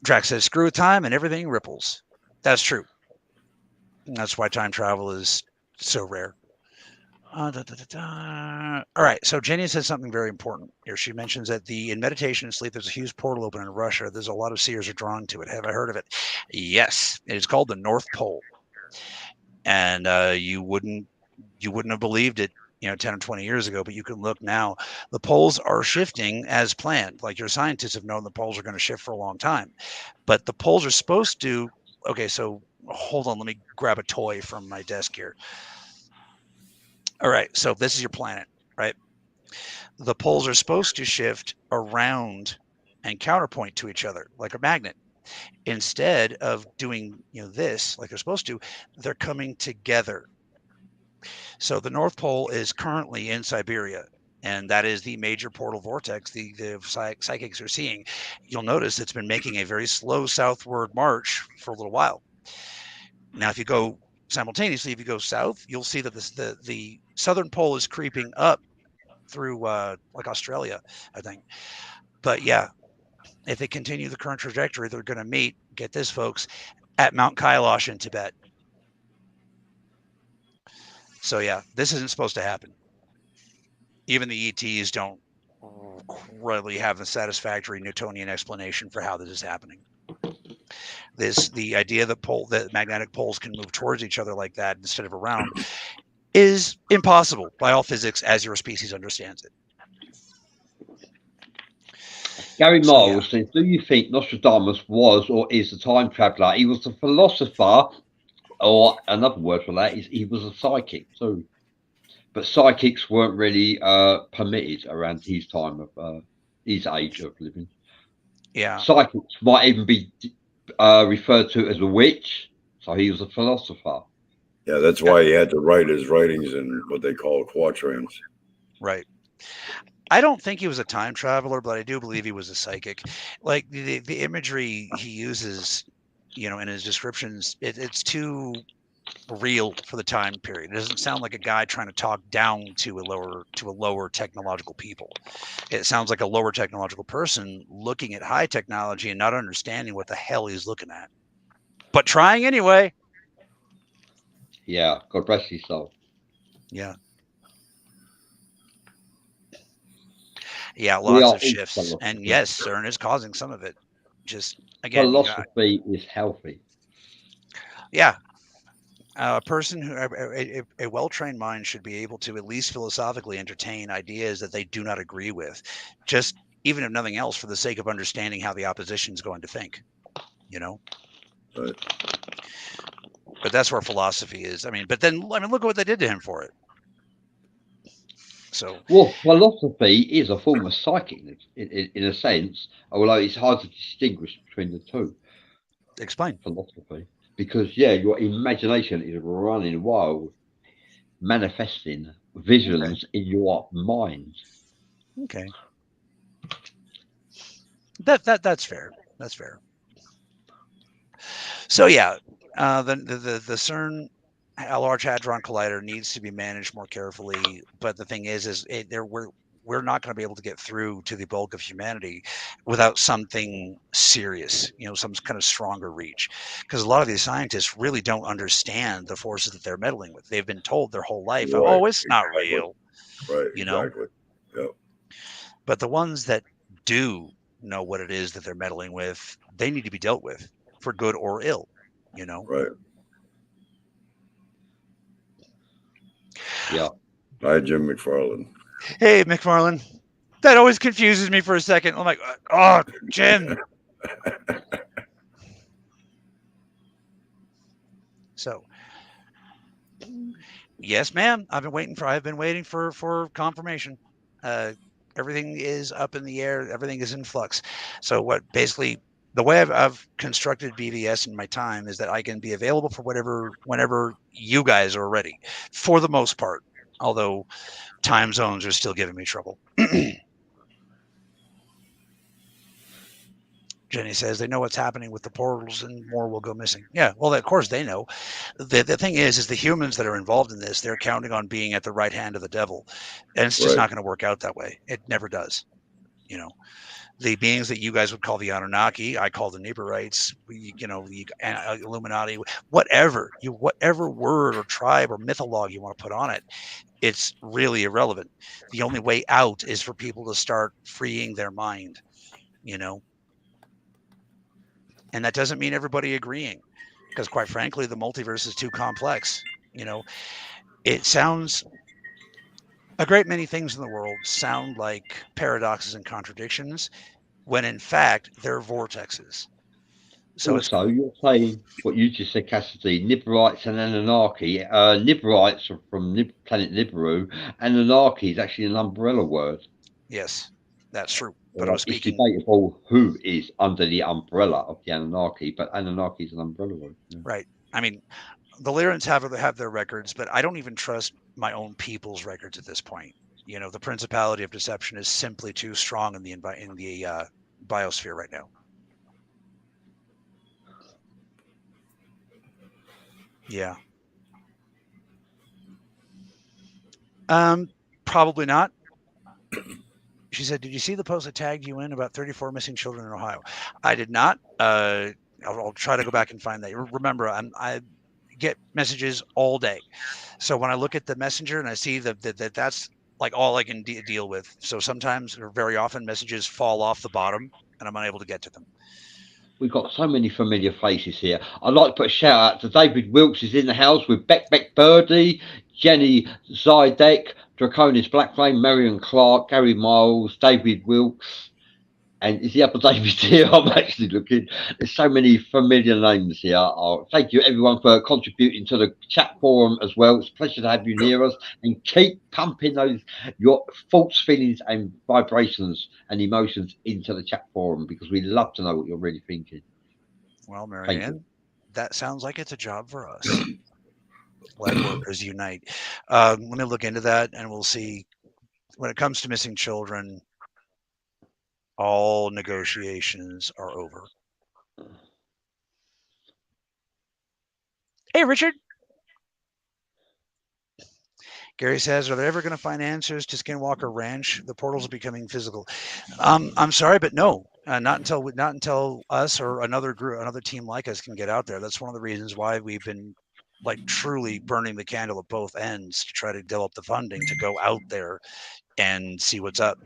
Drax says screw with time and everything ripples. That's true. And that's why time travel is so rare. All right, so Jenny says something very important here. She mentions that in meditation and sleep, there's a huge portal open in Russia. There's a lot of seers are drawn to it. Have I heard of it? Yes, it is called the North Pole, and you wouldn't have believed it, 10 or 20 years ago, but you can look now. The poles are shifting as planned. Like your scientists have known the poles are going to shift for a long time, but the poles are supposed to. Okay, so hold on, let me grab a toy from my desk here. All right, so this is your planet, right? The poles are supposed to shift around and counterpoint to each other like a magnet. Instead of doing, this like they're supposed to, they're coming together. So the North Pole is currently in Siberia, and that is the major portal vortex the psychics are seeing. You'll notice it's been making a very slow southward march for a little while. Now, if you go simultaneously, if you go south, you'll see that the southern pole is creeping up through like Australia, I think. But yeah, if they continue the current trajectory, they're going to meet, get this, folks, at Mount Kailash in Tibet. So yeah, this isn't supposed to happen. Even the ETs don't really have a satisfactory Newtonian explanation for how this is happening. The idea that magnetic poles can move towards each other like that instead of around is impossible by all physics as your species understands it. Gary Miles says, do you think Nostradamus was or is a time traveller? He was a philosopher, or another word for that is he was a psychic too. But psychics weren't really permitted around his time of his age of living. Yeah. Psychics might even be referred to as a witch. So he was a philosopher. Yeah, that's why he had to write his writings in what they call quatrains. Right. I don't think he was a time traveler, but I do believe he was a psychic. Like the imagery he uses, in his descriptions, it's too real for the time period. It doesn't sound like a guy trying to talk down to a lower technological people. It sounds like a lower technological person looking at high technology and not understanding what the hell he's looking at, but trying anyway. Yeah, God bless his soul. Yeah. Yeah, lots of shifts. And yes, CERN is causing some of it. Just, again, philosophy is healthy. Yeah. A person a well-trained mind should be able to at least philosophically entertain ideas that they do not agree with, just even if nothing else, for the sake of understanding how the opposition is going to think, Right. But that's where philosophy is. But then, look at what they did to him for it. So, well, philosophy is a form of psychic in a sense, although it's hard to distinguish between the two. Explain. Philosophy. Because, your imagination is running wild, manifesting visions in your mind. Okay. That's fair. That's fair. So, yeah, the CERN, a Large Hadron Collider, needs to be managed more carefully. But the thing is we're not going to be able to get through to the bulk of humanity without something serious, some kind of stronger reach. Because a lot of these scientists really don't understand the forces that they're meddling with. They've been told their whole life, Right. It's not real. Right, exactly. Yep. But the ones that do know what it is that they're meddling with, they need to be dealt with for good or ill, Right. Yeah. Hi, Jim McFarland. Hey, McFarland. That always confuses me for a second. I'm like, oh, Jim. So, yes, ma'am. I've been waiting for confirmation. Everything is up in the air. Everything is in flux. So basically the way I've constructed BVS in my time is that I can be available for whenever you guys are ready, for the most part. Although time zones are still giving me trouble. Jenny says they know what's happening with the portals and more will go missing. Yeah, well, of course they know. The thing is the humans that are involved in this, they're counting on being at the right hand of the devil. And it's just not going to work out that way. It never does. You know, the beings that you guys would call the Annunaki, I call the Nibirites, the Illuminati, whatever word or tribe or mythology you want to put on it, it's really irrelevant. The only way out is for people to start freeing their mind, you know. And that doesn't mean everybody agreeing, because quite frankly, the multiverse is too complex. You know, it sounds, a great many things in the world sound like paradoxes and contradictions, when in fact they're vortexes. So also, you're saying what you just said, Cassidy, Nibirites and Annunaki. Nibirites are from planet Nibiru. Annunaki is actually an umbrella word. Yes, that's true. But I was it's speaking. debatable who is under the umbrella of the Annunaki, but Annunaki is an umbrella word. Yeah. Right. I mean, the Lyrans have their records, but I don't even trust my own people's records at this point. You know, the Principality of Deception is simply too strong in the biosphere right now. Yeah. Probably not. She said, "Did you see the post that tagged you in about 34 missing children in Ohio?" I did not. I'll try to go back and find that. Remember, I get messages all day, so when I look at the messenger and I see that's like all I can deal with. So sometimes, or very often, messages fall off the bottom, and I'm unable to get to them. We've got so many familiar faces here. I'd like to put a shout out to David Wilkes is in the house with Beck Birdie, Jenny Zydek, Draconis Blackflame, Marion Clark, Gary Miles, David Wilkes, and is the other David here? I'm actually looking. There's so many familiar names here. Thank you everyone for contributing to the chat forum as well. It's a pleasure to have you near us, and keep pumping your thoughts, feelings, and vibrations and emotions into the chat forum, because we love to know what you're really thinking. Well, Marianne, that sounds like it's a job for us. Light workers unite. Let me look into that, and we'll see. When it comes to missing children, all negotiations are over. Hey, Richard. Gary says, "Are they ever going to find answers to Skinwalker Ranch? The portals are becoming physical." I'm sorry, but no, not until us or another team like us can get out there. That's one of the reasons why we've been like truly burning the candle at both ends to try to develop the funding to go out there and see what's up.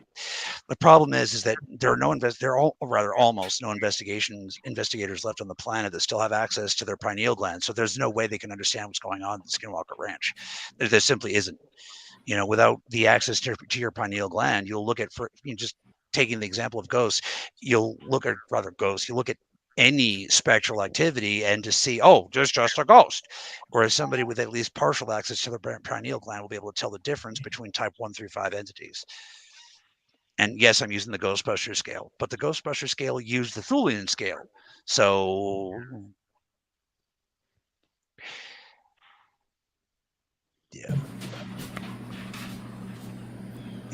The problem is that there are almost no investigators left on the planet that still have access to their pineal gland. So there's no way they can understand what's going on at the Skinwalker Ranch. There simply isn't. You know, without the access to your pineal gland, you'll look at, just taking the example of ghosts, you'll look at any spectral activity and to see, oh, there's just a ghost. Whereas somebody with at least partial access to their pineal gland will be able to tell the difference between type 1 through 5 entities. And yes, I'm using the Ghostbuster scale, but the Ghostbuster scale used the Thulian scale. So yeah,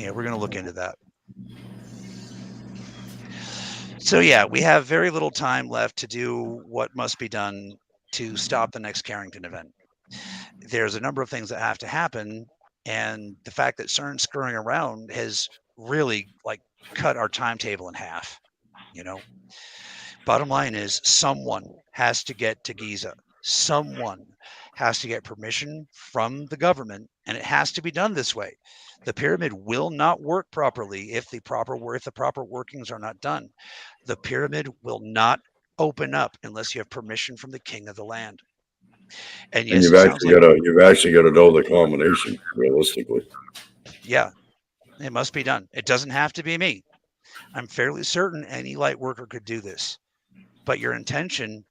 we're going to look into that. So yeah, we have very little time left to do what must be done to stop the next Carrington event. There's a number of things that have to happen, and the fact that CERN's screwing around has really cut our timetable in half. You know, bottom line is someone has to get to Giza. Someone has to get permission from the government, and it has to be done this way. The pyramid will not work properly if the proper workings are not done. The pyramid will not open up unless you have permission from the king of the land. And yes, you've actually got to know the combination realistically. Yeah, it must be done. It doesn't have to be me. I'm fairly certain any light worker could do this. But your intention,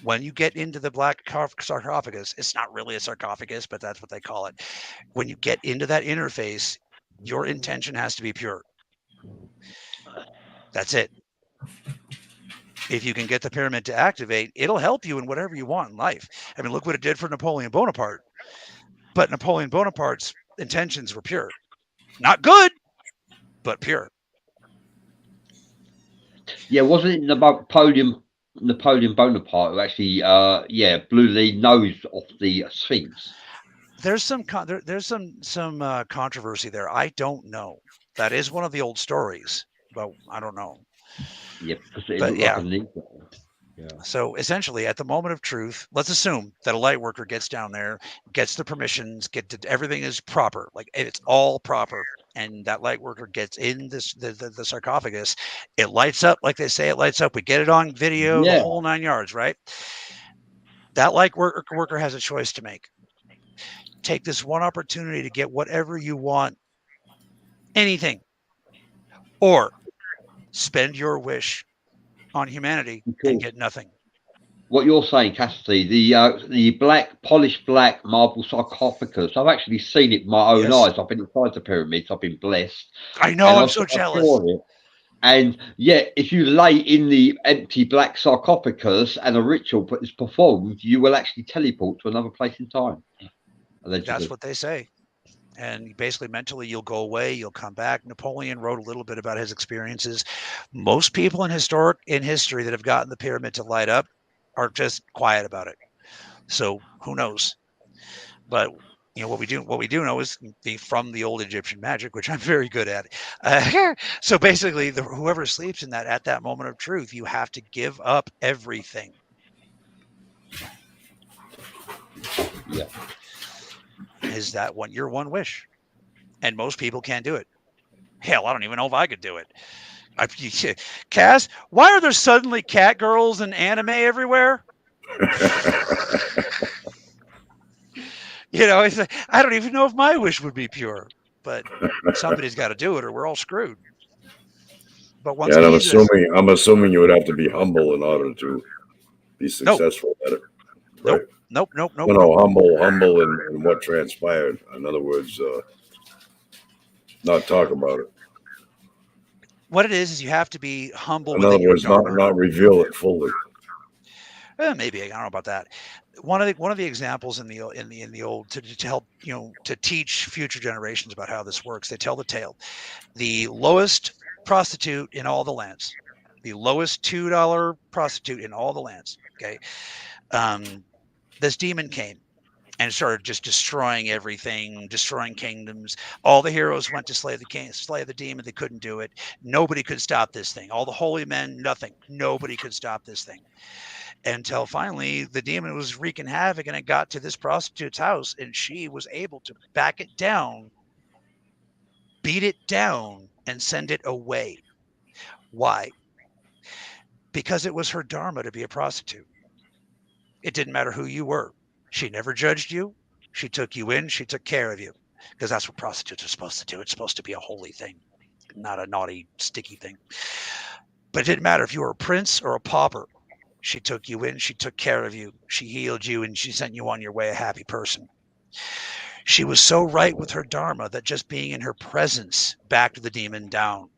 when you get into the black sarcophagus, it's not really a sarcophagus, but that's what they call it. When you get into that interface, your intention has to be pure. That's it. If you can get the pyramid to activate, it'll help you in whatever you want in life. I mean, look what it did for Napoleon Bonaparte. But Napoleon Bonaparte's intentions were pure. Not good, but pure. Yeah, wasn't it Napoleon Bonaparte who actually, blew the nose off the Sphinx? There's some controversy there. I don't know. That is one of the old stories, but I don't know. Yeah, because it But looked like a needle. Yeah. So essentially, at the moment of truth, let's assume that a light worker gets down there, gets the permissions, everything is proper, like it's all proper, and that light worker gets in the sarcophagus. It lights up like they say it lights up. We get it on video, the whole 9 yards, right? That light worker has a choice to make. Take this one opportunity to get whatever you want, anything, or spend your wish on humanity and get nothing. What you're saying, Cassidy, the polished black marble sarcophagus, I've actually seen it with my own eyes. I've been inside the pyramids. I've been blessed. I know. I'm so jealous. And yet, if you lay in the empty black sarcophagus and a ritual is performed, you will actually teleport to another place in time. Allegedly. That's what they say. And basically mentally you'll go away, you'll come back. Napoleon wrote a little bit about his experiences. Most people in history that have gotten the pyramid to light up are just quiet about it. So who knows? But what we do know is from the old Egyptian magic, which I'm very good at. So basically, whoever sleeps in that at that moment of truth, you have to give up everything. Yeah. Is that your one wish? And most people can't do it. Hell, I don't even know if I could do it. Cass, why are there suddenly cat girls and anime everywhere? It's like, I don't even know if my wish would be pure, but somebody's got to do it or we're all screwed. But once I'm assuming you would have to be humble in order to be successful at it. Right? Nope. No, humble in what transpired. In other words, not talk about it. What it is you have to be humble. In other words, not reveal it fully. Maybe I don't know about that. One of the examples in the old to help to teach future generations about how this works. They tell the tale. The lowest prostitute in all the lands, the lowest $2 prostitute in all the lands. Okay, this demon came and started just destroying everything, destroying kingdoms. All the heroes went to slay the demon. They couldn't do it. Nobody could stop this thing. All the holy men, nothing. Nobody could stop this thing. Until finally the demon was wreaking havoc and it got to this prostitute's house and she was able to back it down, beat it down, and send it away. Why? Because it was her dharma to be a prostitute. It didn't matter who you were. She never judged you. She took you in. She took care of you because that's what prostitutes are supposed to do. It's supposed to be a holy thing, not a naughty, sticky thing. But it didn't matter if you were a prince or a pauper. She took you in. She took care of you. She healed you and she sent you on your way a happy person. She was so right with her dharma that just being in her presence backed the demon down.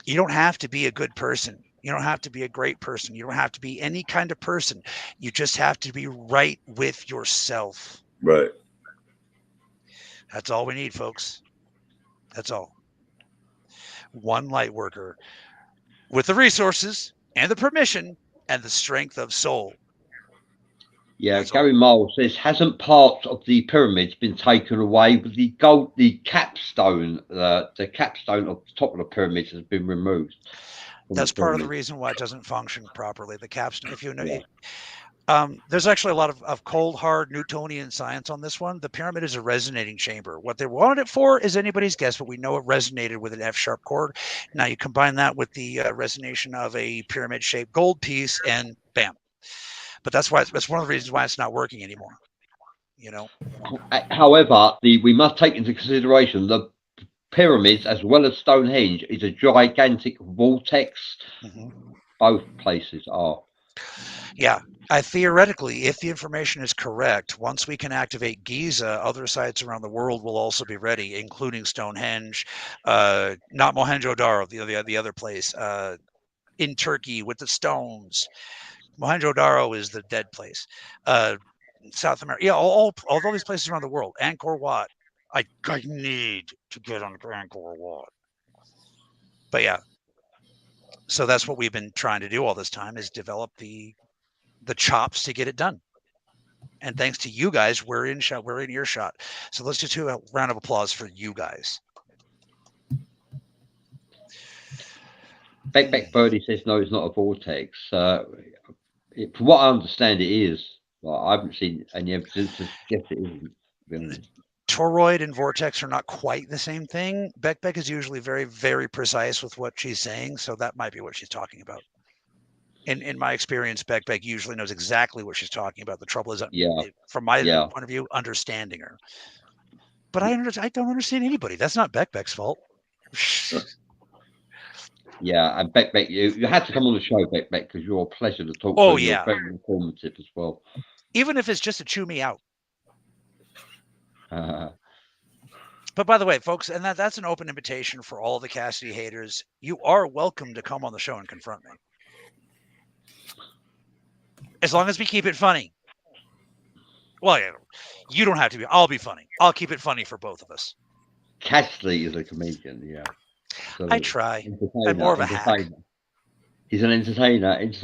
You don't have to be a good person. You don't have to be a great person. You don't have to be any kind of person. You just have to be right with yourself. Right. That's all we need, folks. That's all. One light worker with the resources and the permission and the strength of soul. Yeah, that's Gary Miles says, hasn't part of the pyramids been taken away with the capstone? The capstone of the top of the pyramids has been removed. That's part of the reason why it doesn't function properly. The capstone, if you know, there's actually a lot of cold, hard Newtonian science on this one. The pyramid is a resonating chamber. What they wanted it for is anybody's guess, but we know it resonated with an F-sharp chord. Now you combine that with the resonation of a pyramid-shaped gold piece, and bam. But that's one of the reasons why it's not working anymore. However, we must take into consideration the pyramids as well as Stonehenge is a gigantic vortex. Mm-hmm. Both places are. Yeah, theoretically, if the information is correct, once we can activate Giza, other sites around the world will also be ready, including Stonehenge, not Mohenjo-Daro, the other place, in Turkey with the stones. Mohenjo-Daro is the dead place. South America, yeah, all these places around the world. Angkor Wat. I need to get on Angkor Wat. But yeah. So that's what we've been trying to do all this time, is develop the chops to get it done. And thanks to you guys, we're in earshot. So let's just do a round of applause for you guys. Beck Birdie says no, it's not a vortex. From what I understand, it is. I haven't seen any evidence to suggest it isn't. Toroid and vortex are not quite the same thing. Beck is usually very, very precise with what she's saying, so that might be what she's talking about. In my experience, Beck usually knows exactly what she's talking about. The trouble is, from my point of view, understanding her. But I don't understand anybody. That's not Beck's fault. Yeah, and Beck, you had to come on the show, Beck, because you're a pleasure to talk to. Oh, yeah. You're very informative as well. Even if it's just to chew me out. But by the way, folks, and that's an open invitation for all the Cassidy haters. You are welcome to come on the show and confront me. As long as we keep it funny. Well, yeah, you don't have to be. I'll be funny. I'll keep it funny for both of us. Cassidy is a comedian, yeah. So I try. I'm more of a hack. He's an entertainer. It's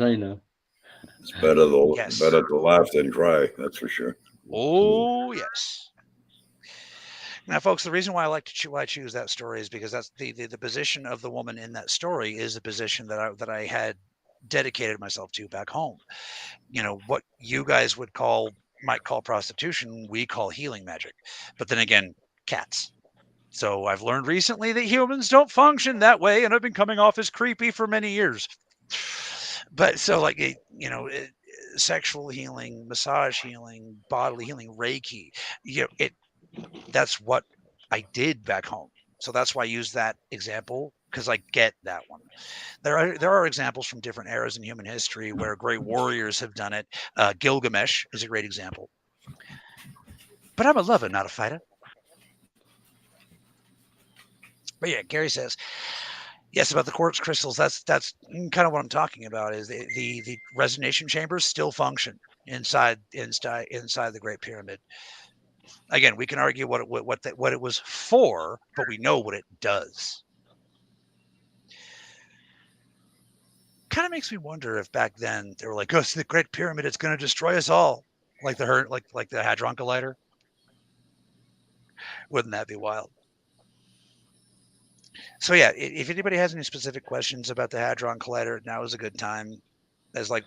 better to laugh than cry, that's for sure. Oh, yes. Now, folks, the reason why I choose that story is because that's the position of the woman in that story is the position that I had dedicated myself to back home. You know, what you guys might call prostitution, we call healing magic. But then again, cats. So I've learned recently that humans don't function that way, and I've been coming off as creepy for many years. But so, like, sexual healing, massage healing, bodily healing, Reiki, that's what I did back home. So that's why I use that example, because I get that one. There are examples from different eras in human history where great warriors have done it. Gilgamesh is a great example. But I'm a lover, not a fighter. But yeah, Gary says, yes, about the quartz crystals. That's kind of what I'm talking about. Is the resonation chambers still function inside the Great Pyramid. Again, we can argue what it was for, but we know what it does. Kind of makes me wonder if back then they were like, "Oh, it's the Great Pyramid. It's going to destroy us all," like the Hadron Collider. Wouldn't that be wild? So yeah, if anybody has any specific questions about the Hadron Collider, now is a good time. As like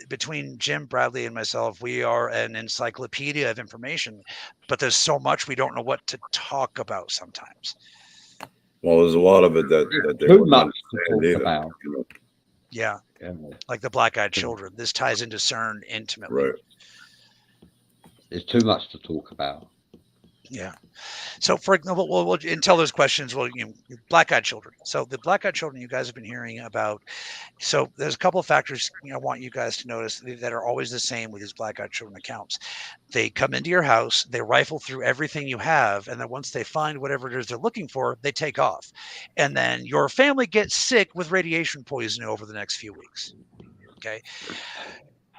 between Jim, Bradley, and myself, we are an encyclopedia of information, but there's so much we don't know what to talk about sometimes. Well, there's a lot of it that they too much to talk about. Yeah, like the black-eyed children. This ties into CERN intimately. Right. There's too much to talk about. Yeah. So, for example, we'll until there's questions, black-eyed children. So the black-eyed children you guys have been hearing about. So there's a couple of factors I want you guys to notice that are always the same with these black-eyed children accounts. They come into your house, they rifle through everything you have, and then once they find whatever it is they're looking for, they take off. And then your family gets sick with radiation poisoning over the next few weeks. Okay.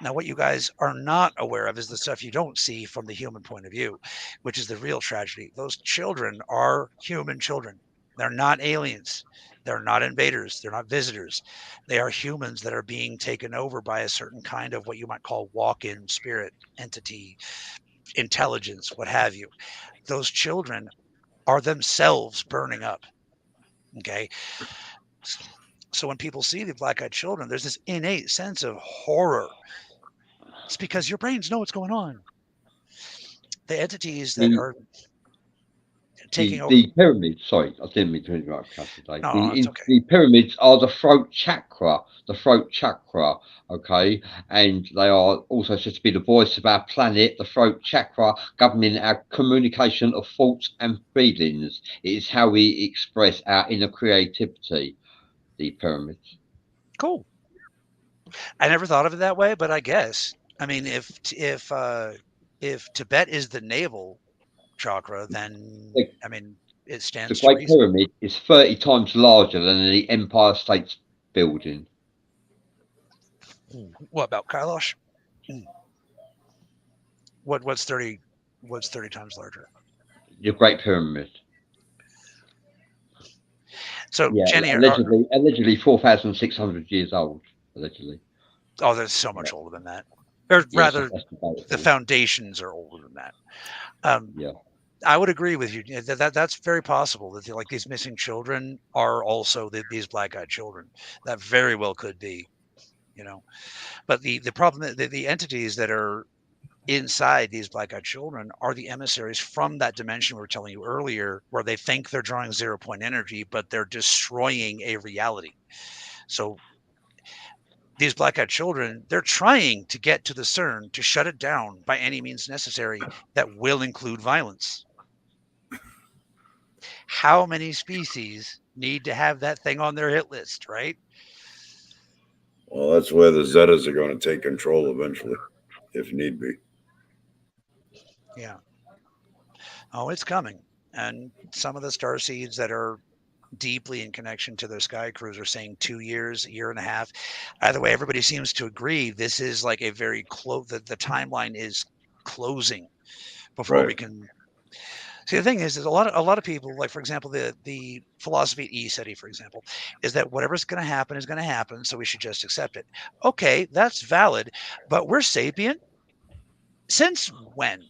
Now, what you guys are not aware of is the stuff you don't see from the human point of view, which is the real tragedy. Those children are human children. They're not aliens. They're not invaders. They're not visitors. They are humans that are being taken over by a certain kind of what you might call walk-in spirit, entity, intelligence, what have you. Those children are themselves burning up. Okay. So when people see the black-eyed children, there's this innate sense of horror. It's because your brains know what's going on. The entities that are taking over. The pyramids, sorry, I didn't mean to interrupt today. No, it's okay. The pyramids are the throat chakra, okay? And they are also said to be the voice of our planet, the throat chakra, governing our communication of thoughts and feelings. It is how we express our inner creativity, the pyramids. Cool. I never thought of it that way, but I guess. I mean, if Tibet is the navel chakra, then I mean it stands. The Great Pyramid is 30 times larger than the Empire State Building. What about Kailash? What's 30 times larger? The Great Pyramid. So Yeah, Jenny, allegedly 4,600 years old. Allegedly. Oh, they're so much older than that. Or rather, the foundations are older than that. Yeah. I would agree with you. That's very possible that like these missing children are also these black-eyed children. That very well could be, you know. But the problem, the entities that are inside these black-eyed children are the emissaries from that dimension we were telling you earlier, where they think they're drawing 0-point energy, but they're destroying a reality. So these black-eyed children, they're trying to get to the CERN to shut it down by any means necessary that will include violence. How many species need to have that thing on their hit list, right? Well, that's where the Zetas are going to take control eventually, if need be. Yeah. Oh, it's coming. And some of the starseeds that are deeply in connection to their sky crews are saying 2 years, a year and a half. Either way, everybody seems to agree this is like a very close, the timeline is closing before we can. See, the thing is a lot of people, like for example, the philosophy at ESETI, for example, is that whatever's going to happen is going to happen, so we should just accept it. Okay, that's valid, but we're sapient since when?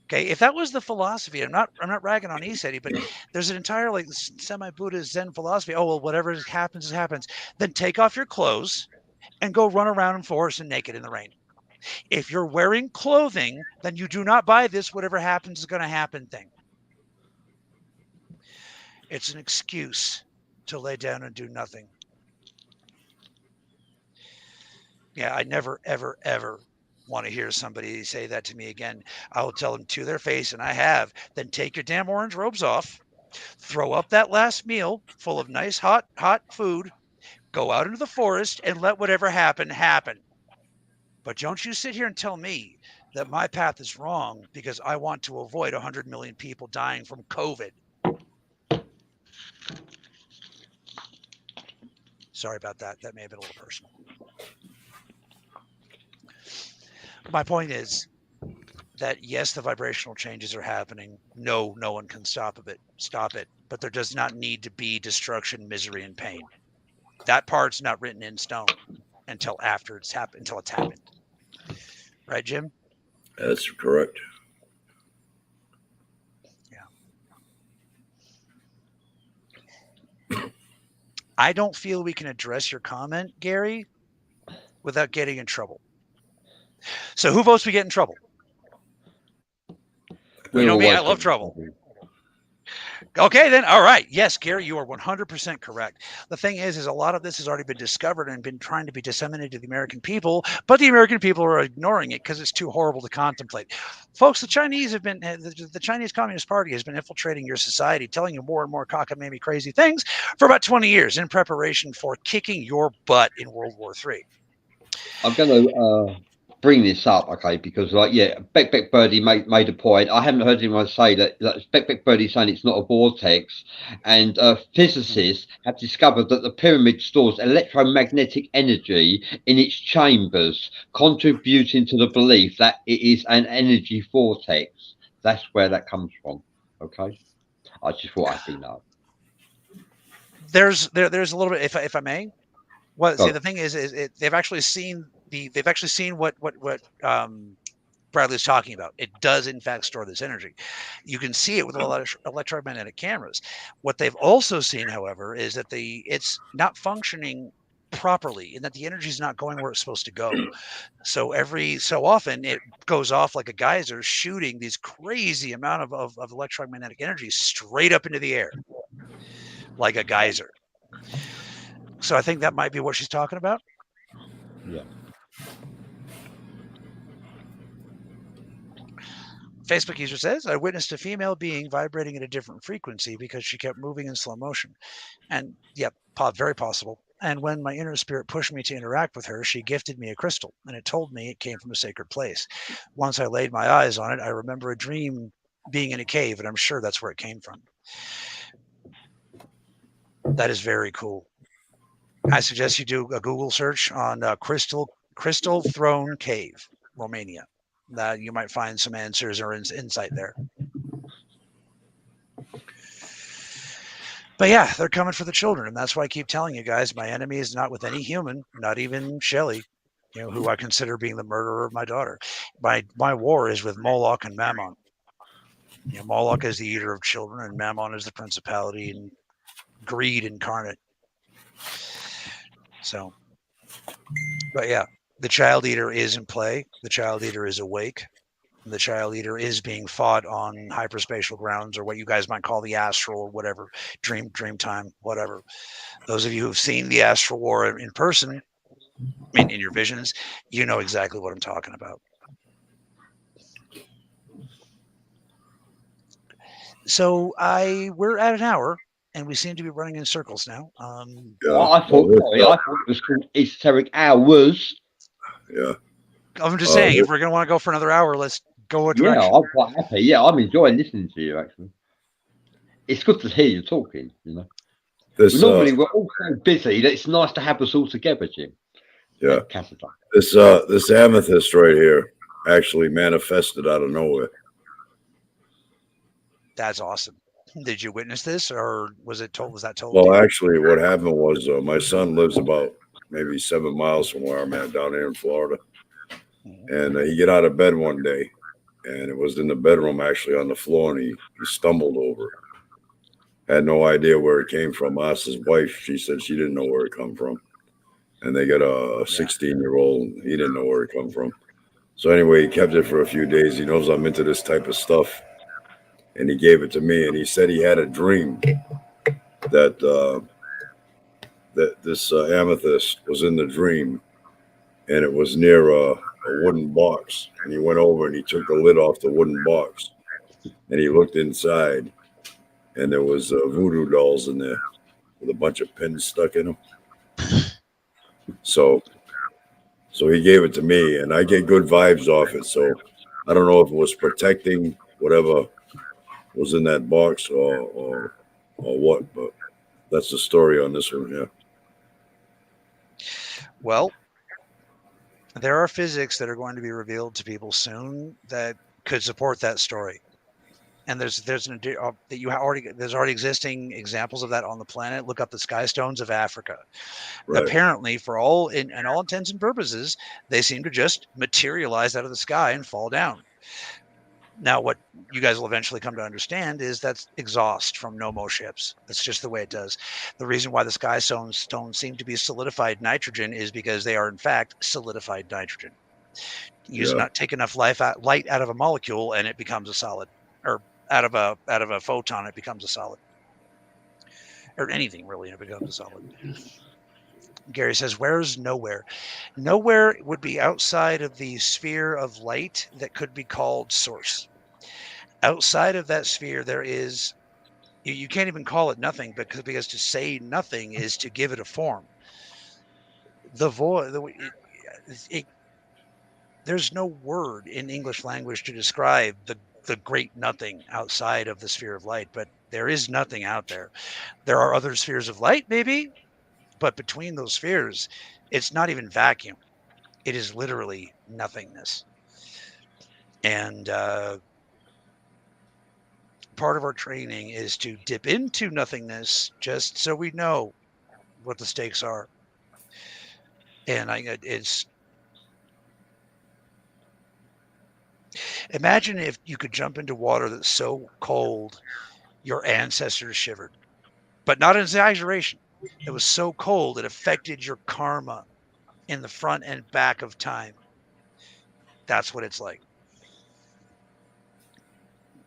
Okay, if that was the philosophy, I'm not ragging on ESETI, but there's an entire like semi-Buddhist Zen philosophy. Oh well, whatever happens happens. Then take off your clothes and go run around in forest and naked in the rain. If you're wearing clothing, then you do not buy this whatever happens is going to happen thing. It's an excuse to lay down and do nothing. Yeah, I never, ever, ever want to hear somebody say that to me again. I will tell them to their face, and I have. Then take your damn orange robes off, throw up that last meal full of nice hot food, go out into the forest and let whatever happen happen. But don't you sit here and tell me that my path is wrong because I want to avoid 100 million people dying from COVID. Sorry about that. That may have been a little personal. My point is that yes, the vibrational changes are happening. No one can stop it. But there does not need to be destruction, misery, and pain. That part's not written in stone until after it's happened, until it's happened. Right, Jim? That's correct. Yeah. I don't feel we can address your comment, Gary, without getting in trouble. So who votes we get in trouble? You know me, I love trouble. Okay, then. All right. Yes, Gary, you are 100% correct. The thing is a lot of this has already been discovered and been trying to be disseminated to the American people, but the American people are ignoring it because it's too horrible to contemplate. Folks, the Chinese have been, the Chinese Communist Party has been infiltrating your society, telling you more and more cockamamie crazy things for about 20 years in preparation for kicking your butt in World War III. I'm going to bring this up, okay, because Beck Birdie made a point. I haven't heard anyone say that Beck Birdie saying it's not a vortex, and physicists have discovered that the pyramid stores electromagnetic energy in its chambers, contributing to the belief that it is an energy vortex. That's where that comes from. Okay, I just thought I'd bring that up. There's a little bit, if I may. Well, see, the thing is they've actually seen what Bradley's talking about. It does in fact store this energy. You can see it with a lot of electromagnetic cameras. What they've also seen, however, is that it's not functioning properly and that the energy is not going where it's supposed to go. So every so often it goes off like a geyser, shooting these crazy amount of electromagnetic energy straight up into the air like a geyser. So I think that might be what she's talking about. Yeah. Facebook user says, I witnessed a female being vibrating at a different frequency because she kept moving in slow motion. And very possible. And when my inner spirit pushed me to interact with her, she gifted me a crystal, and it told me it came from a sacred place. Once I laid my eyes on it, I remember a dream being in a cave, and I'm sure that's where it came from. That is very cool. I suggest you do a Google search on Crystal Throne Cave, Romania. That you might find some answers or insight there. But yeah, they're coming for the children, and that's why I keep telling you guys, my enemy is not with any human, not even Shelley, who I consider being the murderer of my daughter. My war is with Moloch and Mammon. Moloch is the eater of children, and Mammon is the principality and greed incarnate. So, but yeah, the child eater is in play. The child eater is awake. The child eater is being fought on hyperspatial grounds, or what you guys might call the astral, or whatever, dream time, whatever. Those of you who've seen the astral war in person, in your visions, you know exactly what I'm talking about. So we're at an hour, and we seem to be running in circles now. I thought it was called Esoteric Hours. Yeah. I'm just saying, if we're going to want to go for another hour, let's go a direction. Yeah, I'm quite happy. Yeah, I'm enjoying listening to you, actually. It's good to hear you talking, Normally, we're all so busy that it's nice to have us all together, Jim. Yeah. This amethyst right here actually manifested out of nowhere. That's awesome. Did you witness this, or was that told? Well, actually, what happened was my son lives about maybe 7 miles from where I'm at down here in Florida. And he get out of bed one day, and it was in the bedroom, actually on the floor, and he stumbled over it. Had no idea where it came from. I asked his wife. She said she didn't know where it come from. And they got a 16-year-old. He didn't know where it come from. So anyway, he kept it for a few days. He knows I'm into this type of stuff. And he gave it to me. And he said he had a dream that that this amethyst was in the dream. And it was near a wooden box. And he went over and he took the lid off the wooden box. And he looked inside. And there was voodoo dolls in there with a bunch of pins stuck in them. So he gave it to me, and I get good vibes off it. So I don't know if it was protecting whatever was in that box or what, but that's the story on this one. Yeah. Well, there are physics that are going to be revealed to people soon that could support that story. And there's already existing examples of that on the planet. Look up the sky stones of Africa. Right. Apparently, for all intents and purposes, they seem to just materialize out of the sky and fall down. Now, what you guys will eventually come to understand is that's exhaust from NOMO ships. That's just the way it does. The reason why the sky stones seem to be solidified nitrogen is because they are, in fact, solidified nitrogen. Not take enough light out of a molecule, and it becomes a solid, or out of a photon, it becomes a solid, or anything really, it becomes a solid. Gary says, where's nowhere? Nowhere would be outside of the sphere of light that could be called source. Outside of that sphere, there is, you can't even call it nothing, because to say nothing is to give it a form. The void, there's no word in English language to describe the great nothing outside of the sphere of light, but there is nothing out there. There are other spheres of light, maybe, but between those spheres, it's not even vacuum. It is literally nothingness. And part of our training is to dip into nothingness just so we know what the stakes are. And it's, imagine if you could jump into water that's so cold your ancestors shivered, but not an exaggeration. It was so cold it affected your karma in the front and back of time. That's what it's like.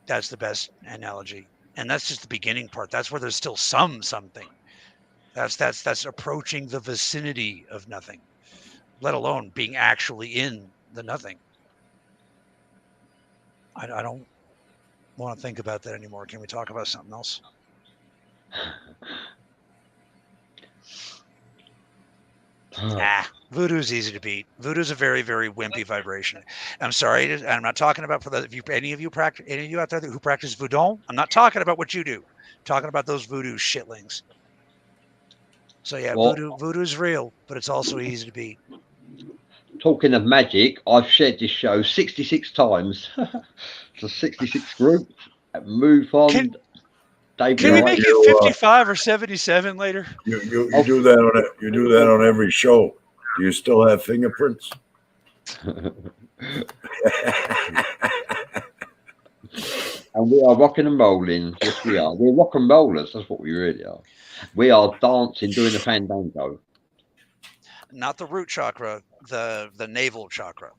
That's the best analogy. And that's just the beginning part. That's where there's still something. That's approaching the vicinity of nothing, let alone being actually in the nothing. I don't want to think about that anymore. Can we talk about something else? Voodoo's easy to beat. Voodoo's a very, very wimpy vibration. I'm sorry, I'm not talking about for any of you out there who practice voodoo. I'm not talking about what you do. I'm talking about those voodoo shitlings. So yeah, voodoo's real, but it's also easy to beat. Talking of magic, I've shared this show 66 times. So 66 groups. Move on. David, Can we make it 55 or 77 later? You do that on it. You do that on every show. Do you still have fingerprints? And we are rocking and rolling. Yes, we are. We're rock and rollers. That's what we really are. We are dancing, doing the fandango. Not the root chakra, the navel chakra.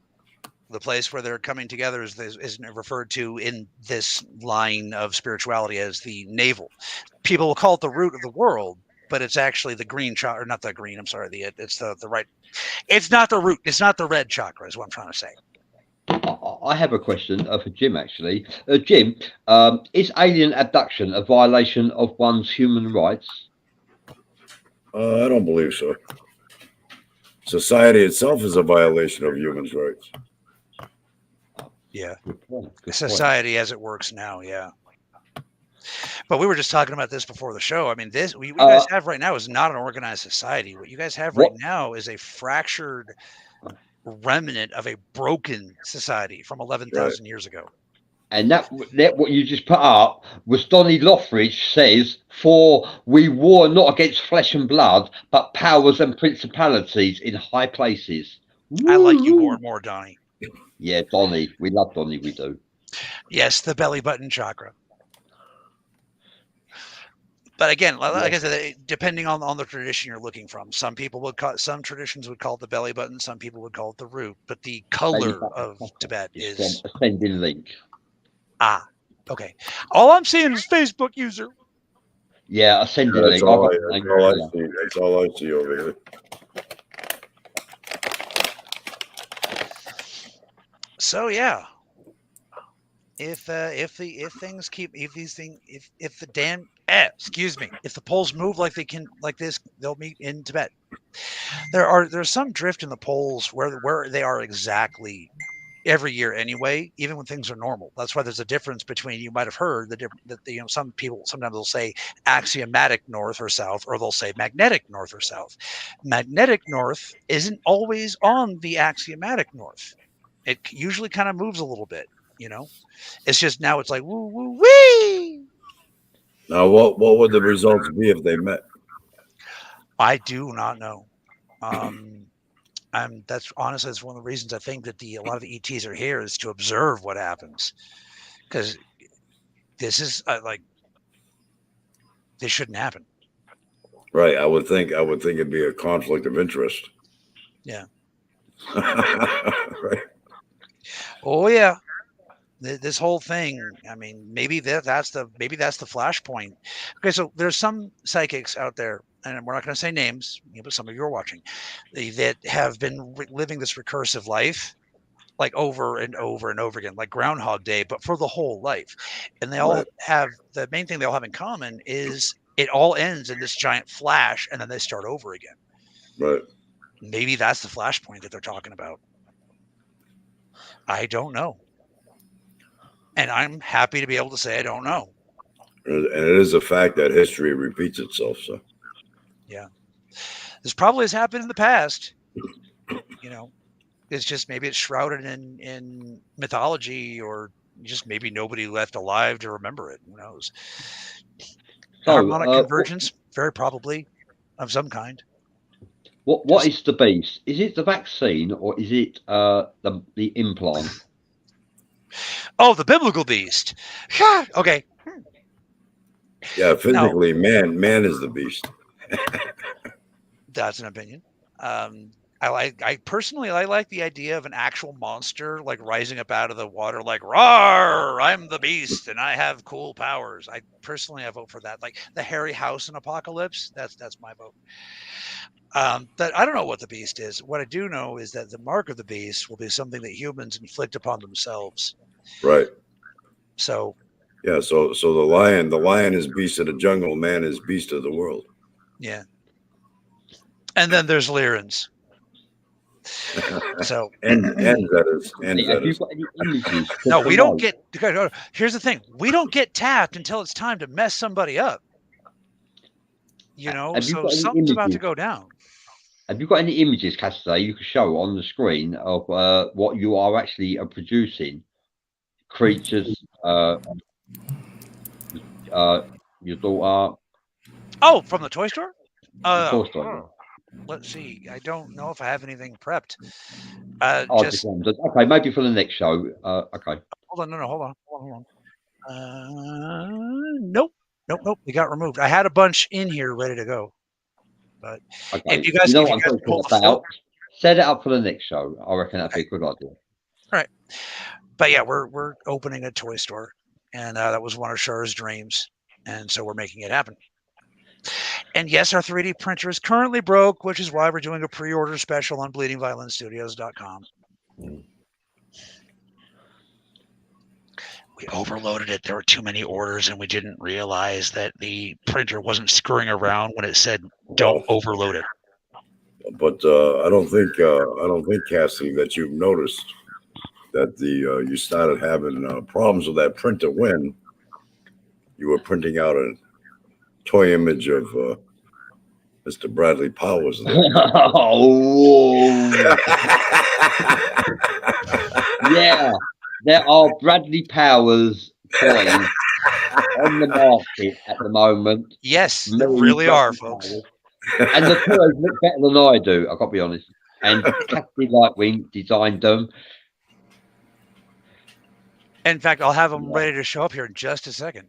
The place where they're coming together is referred to in this line of spirituality as the navel. People will call it the root of the world, but it's actually the green chakra, or not the green. I'm sorry. It's the right. It's not the root. It's not the red chakra. Is what I'm trying to say. I have a question for Jim, actually. Jim, is alien abduction a violation of one's human rights? I don't believe so. Society itself is a violation of human rights. Yeah. Good point. Society as it works now, yeah. But we were just talking about this before the show. I mean, what you guys have right now is not an organized society. What you guys have right now is a fractured remnant of a broken society from 11,000 years ago. And that what you just put up was Donnie Lothridge says, "For we war not against flesh and blood, but powers and principalities in high places." I like you more and more, Donnie. Yeah, Donnie. We love Donnie, we do. Yes, the belly button chakra. But again, like I said, depending on the tradition you're looking from, some traditions would call it the belly button, some people would call it the root, but the color of Tibet is ascending link. Okay. All I'm seeing is Facebook user. Yeah, ascending link. That's all I see. That's all I see over here. So yeah, if the poles move like this, they'll meet in Tibet. There's some drift in the poles where they are exactly every year anyway, even when things are normal. That's why there's a difference between, you might have heard that some people sometimes they'll say axiomatic north or south, or they'll say magnetic north or south. Magnetic north isn't always on the axiomatic north. It usually kind of moves a little bit, It's just now it's like woo woo wee. Now, what would the results be if they met? I do not know. That's one of the reasons I think that a lot of the ETs are here is to observe what happens, because this is this shouldn't happen. Right. I would think it'd be a conflict of interest. Yeah. Right. Oh yeah. This whole thing. I mean, maybe that's the flashpoint. Okay, so there's some psychics out there, and we're not going to say names, but some of you are watching, that have been living this recursive life, like over and over and over again, like Groundhog Day, but for the whole life. And they all have, the main thing they all have in common is it all ends in this giant flash, and then they start over again. Right. Maybe that's the flashpoint that they're talking about. I don't know. And I'm happy to be able to say I don't know. And it is a fact that history repeats itself. So, yeah, this probably has happened in the past. It's just maybe it's shrouded in mythology, or just maybe nobody left alive to remember it. Who knows? Harmonic convergence, very probably, of some kind. What is the beast? Is it the vaccine, or is it the implant? Oh, the biblical beast. Okay. Yeah, physically, man is the beast. That's an opinion. I personally like the idea of an actual monster like rising up out of the water, like "Rawr! I'm the beast and I have cool powers." I vote for that. Like the hairy house in Apocalypse. That's my vote. But I don't know what the beast is. What I do know is that the mark of the beast will be something that humans inflict upon themselves. Right. So. Yeah. So the lion is beast of the jungle. Man is beast of the world. Yeah. And then there's Lyrans. So and that is. No, we don't get. Here's the thing: we don't get tapped until it's time to mess somebody up. So something's about to go down. Have you got any images, Cassidy, you can show on the screen of what you are actually producing? Creatures, your daughter? Oh, from the toy store? Toy store. Let's see. I don't know if I have anything prepped. Just wondered. Okay, maybe for the next show. Okay. Hold on. No, hold on. Nope. They got removed. I had a bunch in here ready to go. But okay. if you guys, set it up for the next show. I reckon that'd be a good idea. All right. But yeah, we're opening a toy store, and that was one of Char's dreams, and so we're making it happen. And yes, our 3D printer is currently broke, which is why we're doing a pre-order special on BleedingViolinStudios.com. We overloaded it. There were too many orders, and we didn't realize that the printer wasn't screwing around when it said "Don't overload it." But I don't think Cassie, that you've noticed that you started having problems with that printer when you were printing out a toy image of Mr. Bradley Powers. Yeah, there are Bradley Powers toys on the market at the moment. Yes, there really are, folks. And the toys look better than I do, I've got to be honest. And Cassie Lightwing designed them. In fact, I'll have them ready to show up here in just a second.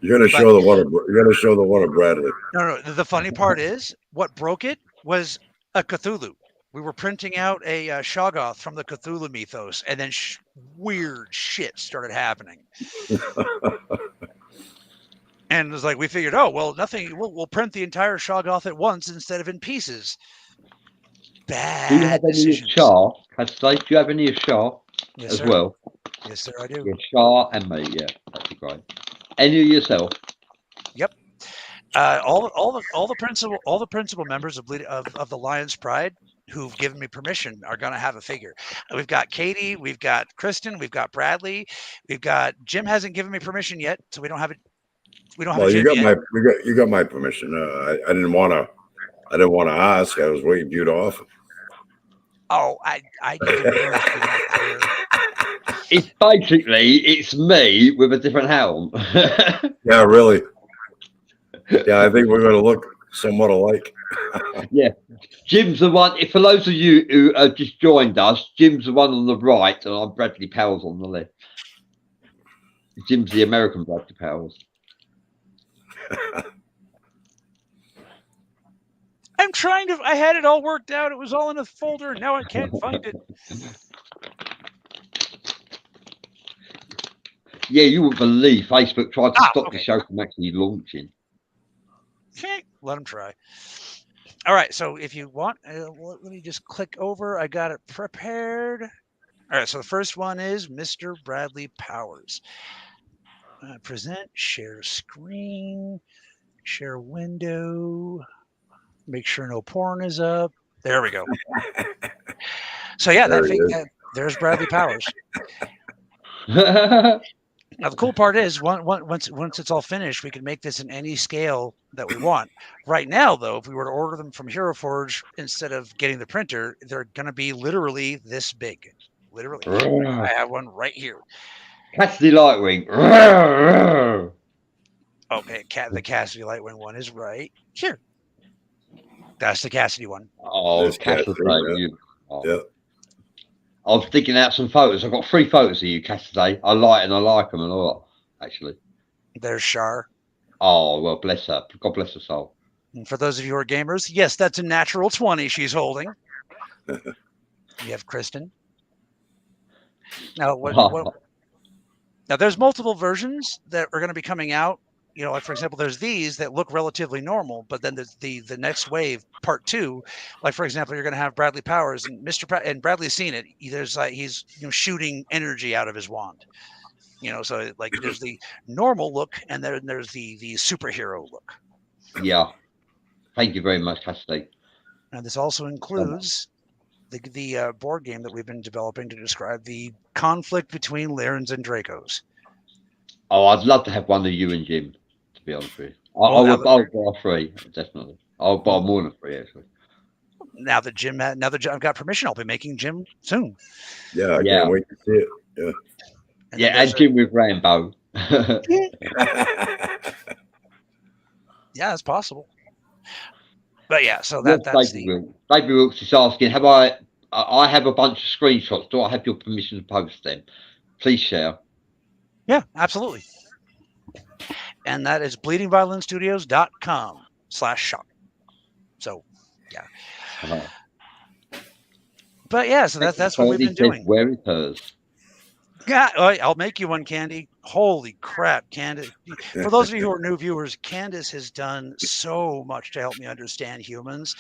You're gonna show the one of Bradley. No. The funny part is, what broke it was a Cthulhu. We were printing out a Shoggoth from the Cthulhu mythos, and then weird shit started happening. And it was like, we figured, oh, well, nothing. We'll print the entire Shoggoth at once instead of in pieces. Bad. Do you have any of Shah? Do you have any of Shah as well? Yes, sir, I do. Yeah, Shah and me. Yeah, that'd be great. Any of yourself? Yep. All the principal members of the Lion's Pride who've given me permission are going to have a figure. We've got Katie, we've got Kristen, we've got Bradley, we've got Jim. Hasn't given me permission yet, so we don't have it. We don't have. Well, you got my permission. I didn't want to ask. I was waiting for you to offer. Oh, I didn't. It's me with a different helm. Yeah, really. Yeah, I think we're going to look somewhat alike. Yeah, Jim's the one. For those of you who just joined us, Jim's the one on the right, and I'm Bradley Powers on the left. Jim's the American Bradley Powers. I'm trying to. I had it all worked out. It was all in a folder. Now I can't find it. Yeah, you would believe Facebook tried to stop the show from actually launching. Okay, let them try. All right, so if you want, let me just click over. I got it prepared. All right, so the first one is Mr. Bradley Powers. Present, share screen, share window. Make sure no porn is up. There we go. So yeah, there's Bradley Powers. Now the cool part is once it's all finished, we can make this in any scale that we want. Right now, though, if we were to order them from Hero Forge instead of getting the printer, they're going to be literally this big. Literally, I have one right here. Cassidy Lightwing. Okay, the Cassidy Lightwing one is right here. That's the Cassidy one. Oh, Cassidy. Yeah. I was digging out some photos. I've got 3 photos of you, Cassidy. I like them a lot, actually. There's Char. Oh, well, bless her. God bless her soul. And for those of you who are gamers, yes, that's a natural 20 she's holding. You have Kristen. Now, now there's multiple versions that are going to be coming out. You know, like for example, there's these that look relatively normal, but then there's the next wave, part 2. Like for example, you're going to have Bradley Powers and and Bradley's seen it. There's he's shooting energy out of his wand. So like there's the normal look, and then there's the superhero look. Yeah, thank you very much, Cassidy. And this also includes the board game that we've been developing to describe the conflict between Lyrans and Dracos. Oh, I'd love to have one of you and Jim. To be honest with you, I'll buy 3 definitely. I'll buy more than 3 actually. Now that I've got permission, I'll be making Jim soon. Yeah, I can't wait to see it. Yeah. And Jim with Rambo. Yeah, it's possible. But yeah, so Yes, that's David Wilkes is asking, have I have a bunch of screenshots. Do I have your permission to post them? Please share. Yeah, absolutely. And that is bleedingviolinstudios.com/shop. So, yeah. But yeah, so that's what we've been doing. Where is hers? Yeah, I'll make you one, Candy. Holy crap, Candace. For those of you who are new viewers, Candace has done so much to help me understand humans.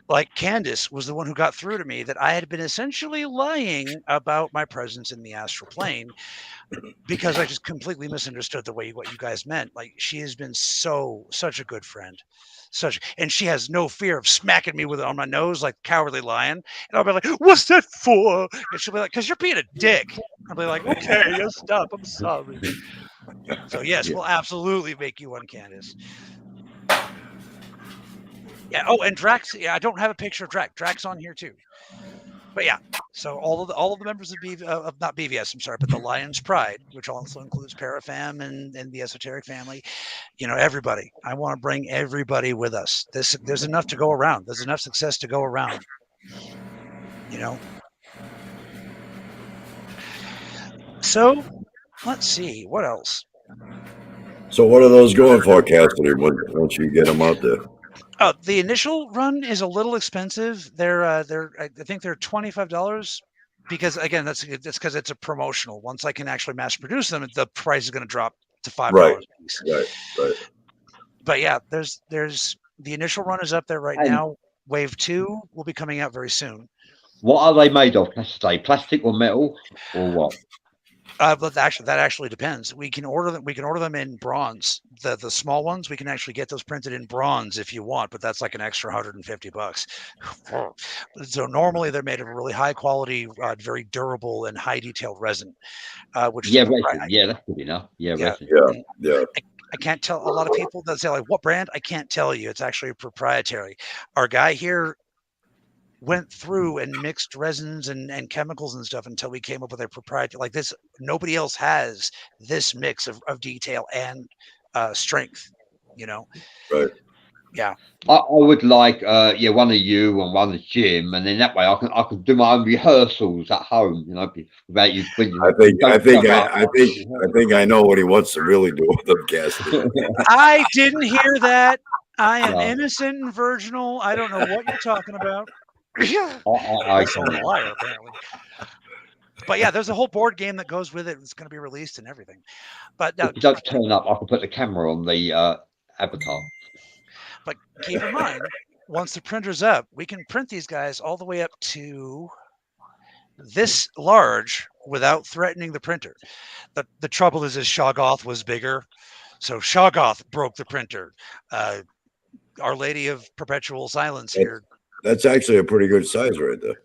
Like, Candace was the one who got through to me that I had been essentially lying about my presence in the astral plane because I just completely misunderstood what you guys meant. Like, she has been such a good friend. And she has no fear of smacking me with it on my nose like Cowardly Lion. And I'll be like, "What's that for?" And she'll be like, "'Cause you're being a dick." I'll be like, "Okay, yes, stop. I'm sorry." So yes, we'll absolutely make you one, Candace. Yeah. Oh, and Drax. Yeah, I don't have a picture of Drax. Drax on here too. But yeah, so all of the members of not BVS, I'm sorry, but the Lion's Pride, which also includes Parafam and the Esoteric family, everybody. I want to bring everybody with us. There's enough to go around. There's enough success to go around. So let's see what else. So what are those going for, Cassidy? Once you get them out there? The initial run is a little expensive. I think they're $25 because again, that's because it's a promotional. Once I can actually mass produce them, the price is going to drop to $5 a piece. Right. But yeah, there's the initial run is up there right now. Wave 2 will be coming out very soon. What are they made of? Plastic or metal or what? But that actually depends. We can order them. We can order them in bronze. The small ones, we can actually get those printed in bronze if you want, but that's like an extra $150. So normally they're made of a really high quality, very durable and high detailed resin. Which resin. Yeah, that's good enough. Resin. Yeah. I can't tell. A lot of people that say like, "What brand?" I can't tell you. It's actually proprietary. Our guy here went through and mixed resins and chemicals and stuff until we came up with a proprietary like this. Nobody else has this mix of detail and strength, Right. Yeah. I would like one of you and one of Jim, and then that way I can do my own rehearsals at home, without you. I think I know what he wants to really do with them, Cassidy. I didn't hear that. I am innocent and virginal. I don't know what you're talking about. I'm a liar, apparently. But yeah, there's a whole board game that goes with it. It's going to be released and everything. But if you don't turn up, I can put the camera on the avatar. But keep in mind, once the printer's up, we can print these guys all the way up to this large without threatening the printer. The trouble is Shoggoth was bigger, so Shoggoth broke the printer. Our Lady of Perpetual Silence here. That's actually a pretty good size right there.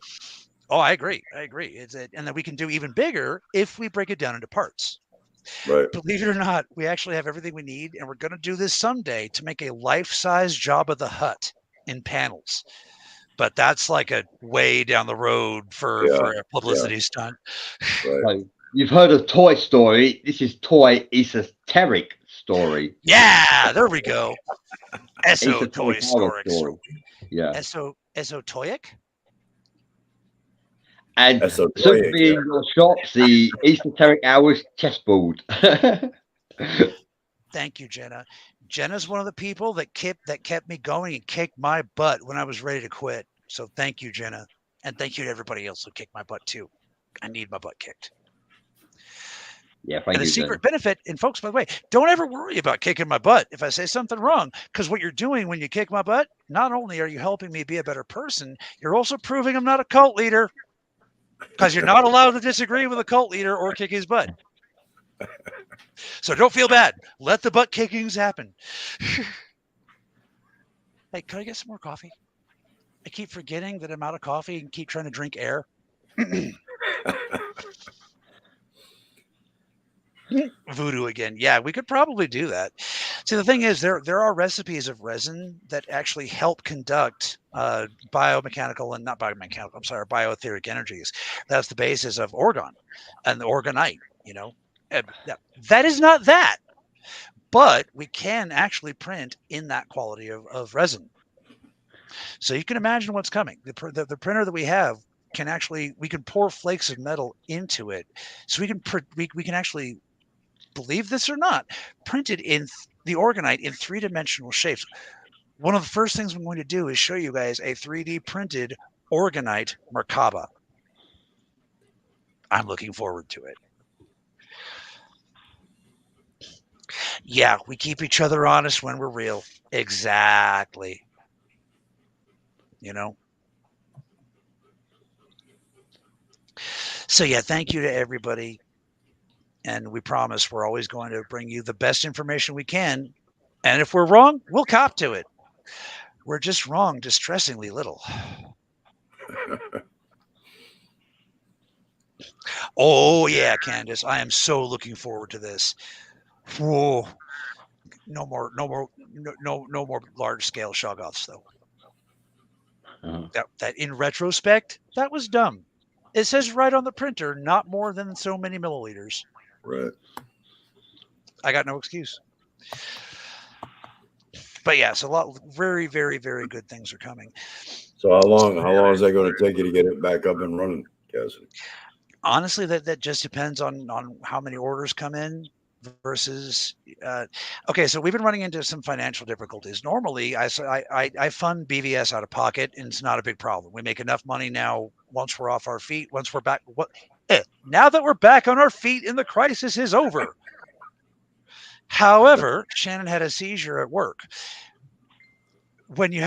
Oh, I agree. And then we can do even bigger if we break it down into parts. Right. Believe it or not, we actually have everything we need, and we're going to do this someday to make a life-size Jabba the Hutt in panels. But that's like a way down the road for a publicity stunt. Right. So you've heard of Toy Story. This is Toy Esoteric Story. Yeah, there we go. Toy Story. Yeah. Esoteric? And soon to be in your shops, the EsotericHours chessboard. Thank you, Jenna. Jenna's one of the people that kept me going and kicked my butt when I was ready to quit. So thank you, Jenna. And thank you to everybody else who kicked my butt too. I need my butt kicked. Yeah, thank you. And the secret benefit, and folks, by the way, don't ever worry about kicking my butt if I say something wrong, because what you're doing when you kick my butt, not only are you helping me be a better person, you're also proving I'm not a cult leader. Because you're not allowed to disagree with a cult leader or kick his butt. So don't feel bad. Let the butt kickings happen. Hey, can I get some more coffee? I keep forgetting that I'm out of coffee and keep trying to drink air. Voodoo again. Yeah, we could probably do that. See, the thing is, there are recipes of resin that actually help conduct bioetheric energies. That's the basis of orgon and the orgonite, And that is not that. but we can actually print in that quality of resin. So you can imagine what's coming. The printer that we have can actually, we can pour flakes of metal into it. So we can actually, believe this or not, print it in the orgonite in 3-dimensional shapes. One of the first things I'm going to do is show you guys a 3D printed orgonite Merkaba. I'm looking forward to it. Yeah, we keep each other honest when we're real. Exactly. You know? So yeah, thank you to everybody. And we promise we're always going to bring you the best information we can. And if we're wrong, we'll cop to it. We're just wrong distressingly little. Oh yeah, Candace, I am so looking forward to this. Whoa. No more large scale Shoggoths though. That in retrospect, that was dumb. It says right on the printer, not more than so many milliliters. Right. I got no excuse. But yeah, so a lot, very, very, very good things are coming. So how long is that going to take you to get it back up and running, Cassidy? Honestly, that just depends on how many orders come in versus. Okay, so we've been running into some financial difficulties. Normally, I fund BVS out of pocket, and it's not a big problem. We make enough money now. Once we're off our feet, once we're back, now that we're back on our feet, and the crisis is over. However, Shannon had a seizure at work. When you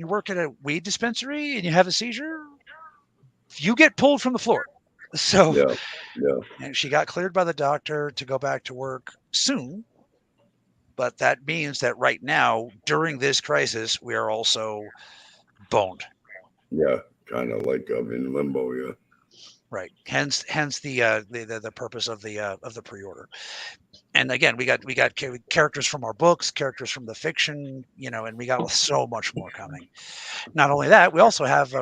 work at a weed dispensary and you have a seizure, you get pulled from the floor. So yeah. And she got cleared by the doctor to go back to work soon. But that means that right now, during this crisis, we are also boned. Yeah, kind of like in limbo, yeah. Right. Hence the purpose of the pre-order. And again, we got characters from our books, characters from the fiction, and we got so much more coming. Not only that, we also have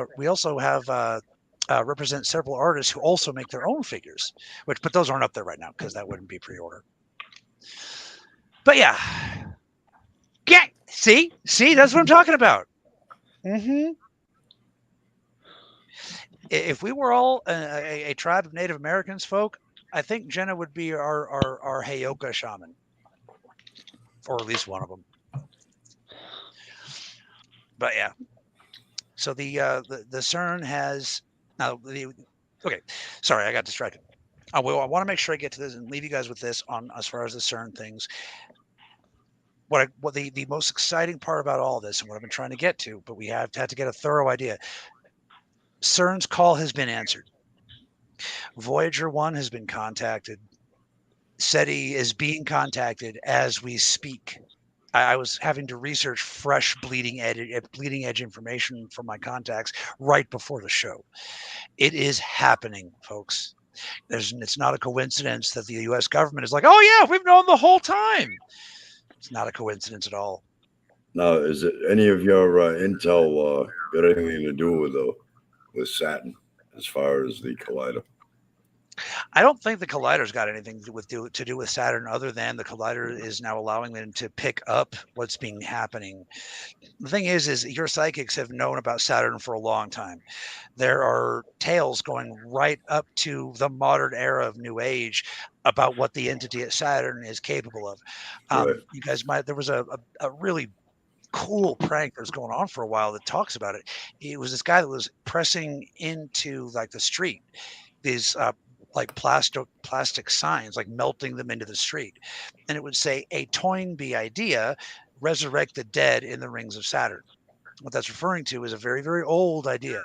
represent several artists who also make their own figures, but those aren't up there right now because that wouldn't be pre-order. But yeah, see, that's what I'm talking about. Mm-hmm. If we were all a tribe of Native Americans, folk, I think Jenna would be our Heyoka shaman, or at least one of them. But yeah, so the CERN has now okay. Sorry, I got distracted. I want to make sure I get to this and leave you guys with this on as far as the CERN things. What the most exciting part about all this, and what I've been trying to get to, but we have had to get a thorough idea. CERN's call has been answered. Voyager 1 has been contacted. SETI is being contacted as we speak. I was having to research fresh bleeding edge information from my contacts right before the show. It is happening, folks. It's not a coincidence that the U.S. government is like, oh yeah, we've known the whole time. It's not a coincidence at all. Now, is it any of your intel got anything to do with Saturn as far as the collider? I don't think the collider's got anything to do with Saturn, other than the collider is now allowing them to pick up what's being happening. The thing is your psychics have known about Saturn for a long time. There are tales going right up to the modern era of New Age about what the entity at Saturn is capable of. Right. You guys there was a really cool prank that was going on for a while that talks about it. It was this guy that was pressing into like the street, these like plastic signs, like melting them into the street. And it would say, a Toynbee idea, resurrect the dead in the rings of Saturn. What that's referring to is a very, very old idea.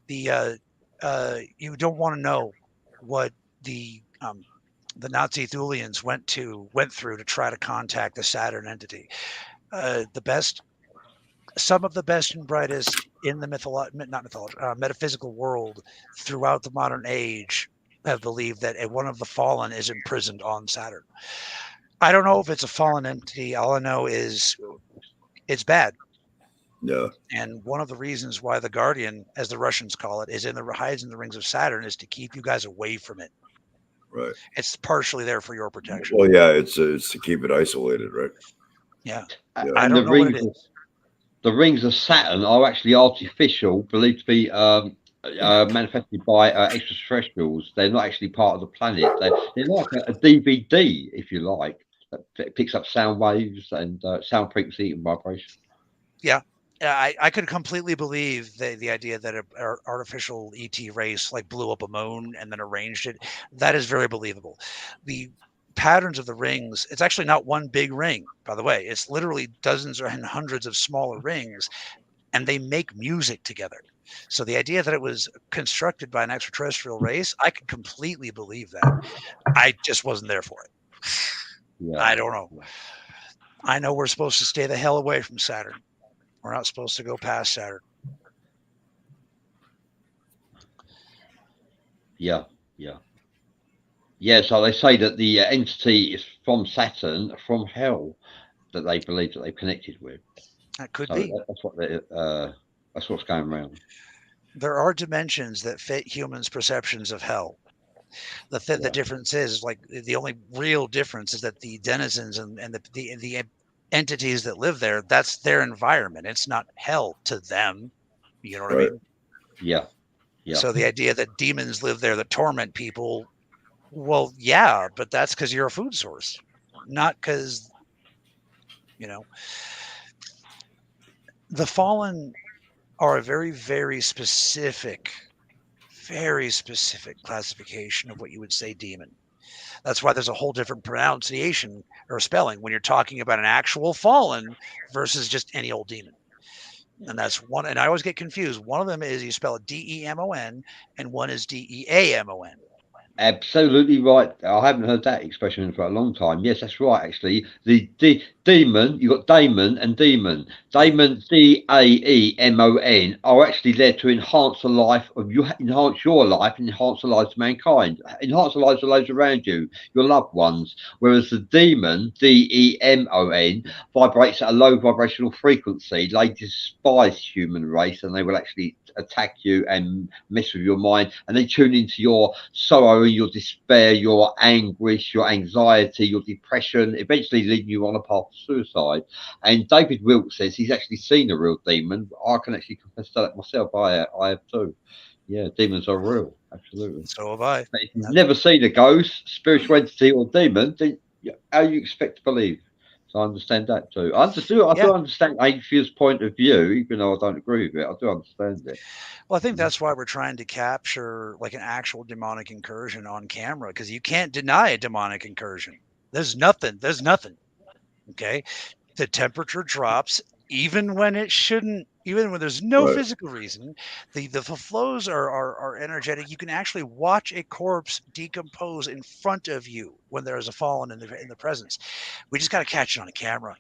You don't want to know what the Nazi Thulians went through to try to contact the Saturn entity. Some of the best and brightest in the metaphysical world throughout the modern age have believed that one of the fallen is imprisoned on Saturn. I don't know if it's a fallen entity. All I know is it's bad. Yeah. And one of the reasons why the Guardian, as the Russians call it, hides in the rings of Saturn is to keep you guys away from it. Right. It's partially there for your protection. Well, yeah, it's to keep it isolated, right? Yeah. Yeah. I don't know what it is. The rings of Saturn are actually artificial, believed to be manifested by extraterrestrials. They're not actually part of the planet. They're like a DVD, if you like, that picks up sound waves and sound frequency and vibration. Yeah. I could completely believe the idea that an artificial ET race like blew up a moon and then arranged it. That is very believable. The patterns of the rings, it's actually not one big ring, by the way. It's literally dozens and hundreds of smaller rings, and they make music together. So the idea that it was constructed by an extraterrestrial race, I could completely believe that. I just wasn't there for it. Yeah. I don't know. I know we're supposed to stay the hell away from Saturn. We're not supposed to go past Saturn. Yeah. So they say that the entity is from Saturn, from hell, that they believe that they've connected with. That could be. That's what's going around. There are dimensions that fit humans' perceptions of hell. The difference is, like, the only real difference is that the denizens and the entities that live there, that's their environment. It's not hell to them. You know what I mean? Yeah. So the idea that demons live there that torment people, well, yeah, but that's because you're a food source, not because, the fallen are a very, very specific classification of what you would say demon. That's why there's a whole different pronunciation or spelling when you're talking about an actual fallen versus just any old demon. And that's one. And I always get confused. One of them is you spell it D-E-M-O-N, and one is D-E-A-M-O-N. Absolutely right. I haven't heard that expression for a long time. Yes, that's right. Actually, the demon, you got daemon and demon. Daemon, D-A-E-M-O-N, are actually there to enhance the life of you, enhance your life, and enhance the lives of mankind, enhance the lives of those around you, your loved ones. Whereas the demon, D-E-M-O-N, vibrates at a low vibrational frequency. They despise human race, and they will actually attack you and mess with your mind, and they tune into your sorrow, your despair, your anguish, your anxiety, your depression, eventually leading you on a path to suicide. And David Wilkes says he's actually seen a real demon. I can actually confess to that myself. I have too. Yeah, demons are real. Absolutely. So have I. But if you've never seen a ghost, spiritual entity, or demon, then how you expect to believe? So I understand that too. I do understand atheist point of view, even though I don't agree with it. I do understand it. Well, I think that's why we're trying to capture like an actual demonic incursion on camera, because you can't deny a demonic incursion. There's nothing. Okay. The temperature drops even when it shouldn't, even when there's no physical reason. The flows are energetic. You can actually watch a corpse decompose in front of you when there is a fallen in the presence. We just got to catch it on a camera,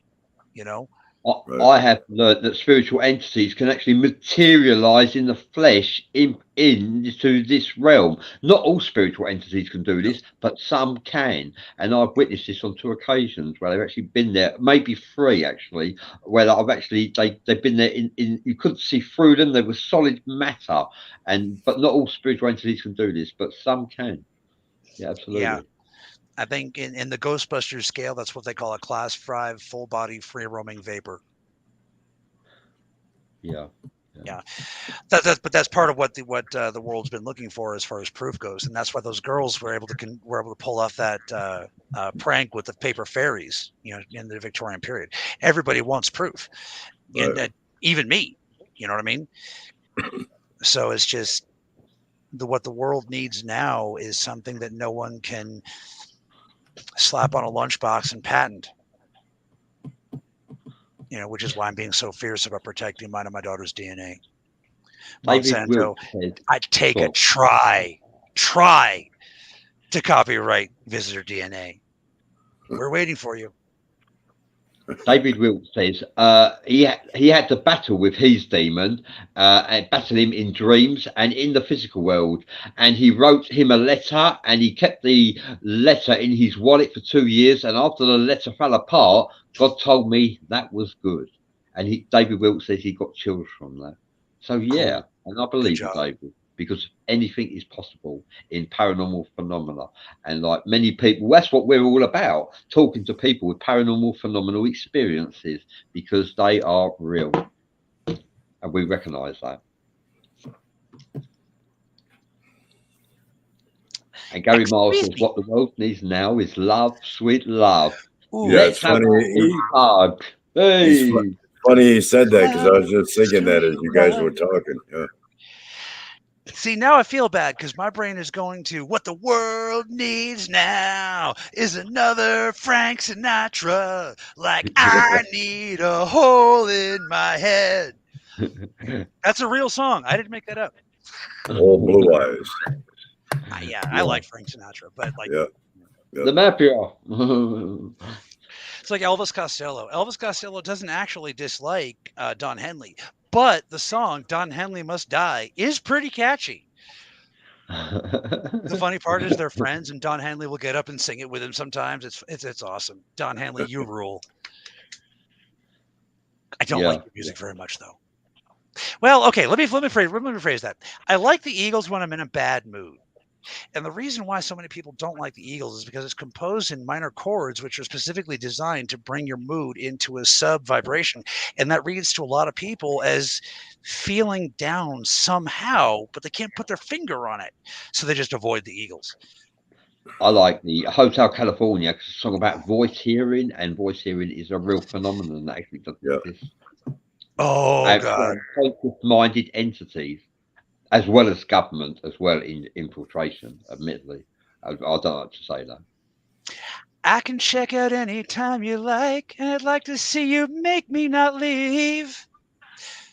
I have learned that spiritual entities can actually materialize in the flesh into this realm. Not all spiritual entities can do this, but some can. And I've witnessed this on 2 occasions where they've actually been there, maybe 3 actually, where I've actually they've been there in you couldn't see through them. They were solid matter, but not all spiritual entities can do this, but some can. Yeah, absolutely. Yeah. I think in the Ghostbusters scale, that's what they call a class 5 full body free roaming vapor. Yeah. But that's part of what the world's been looking for as far as proof goes, and that's why those girls were able to pull off that prank with the paper fairies, in the Victorian period. Everybody wants proof, and even me. You know what I mean? So it's just what the world needs now is something that no one can slap on a lunchbox and patent, which is why I'm being so fierce about protecting mine and my daughter's DNA. Monsanto, I'd take a try to copyright visitor DNA. We're waiting for you. David Wilkes says he had to battle with his demon, and battle him in dreams and in the physical world. And he wrote him a letter, and he kept the letter in his wallet for 2 years. And after the letter fell apart, God told me that was good. And David Wilkes says he got chills from that. So yeah, and I believe you, David, because anything is possible in paranormal phenomena. And like many people, that's what we're all about, talking to people with paranormal phenomenal experiences, because they are real. And we recognize that. And Gary Miles says, what the world needs now is love, sweet love. Ooh, yeah, it's funny. Hug. Hey. Funny he said that, because I was just thinking that as you guys were talking. Yeah. See, now I feel bad because my brain is going to what the world needs now is another Frank Sinatra. Like I need a hole in my head. That's a real song. I didn't make that up. All blue eyes. Yeah, I like Frank Sinatra, but like the Mafia. It's like Elvis Costello. Elvis Costello doesn't actually dislike Don Henley, but the song "Don Henley Must Die" is pretty catchy. The funny part is they're friends, and Don Henley will get up and sing it with him sometimes. It's awesome. Don Henley, you rule. I don't like your music very much, though. Well, okay, let me rephrase that. I like the Eagles when I'm in a bad mood. And the reason why so many people don't like the Eagles is because it's composed in minor chords, which are specifically designed to bring your mood into a sub vibration. And that reads to a lot of people as feeling down somehow, but they can't put their finger on it. So they just avoid the Eagles. I like the Hotel California, because it's a song about voice hearing, and voice hearing is a real phenomenon that actually does exist. Oh, God. Conscious-minded entities, as well as government, as well in infiltration, admittedly. I don't like to say that. I can check out any time you like, and I'd like to see you make me not leave.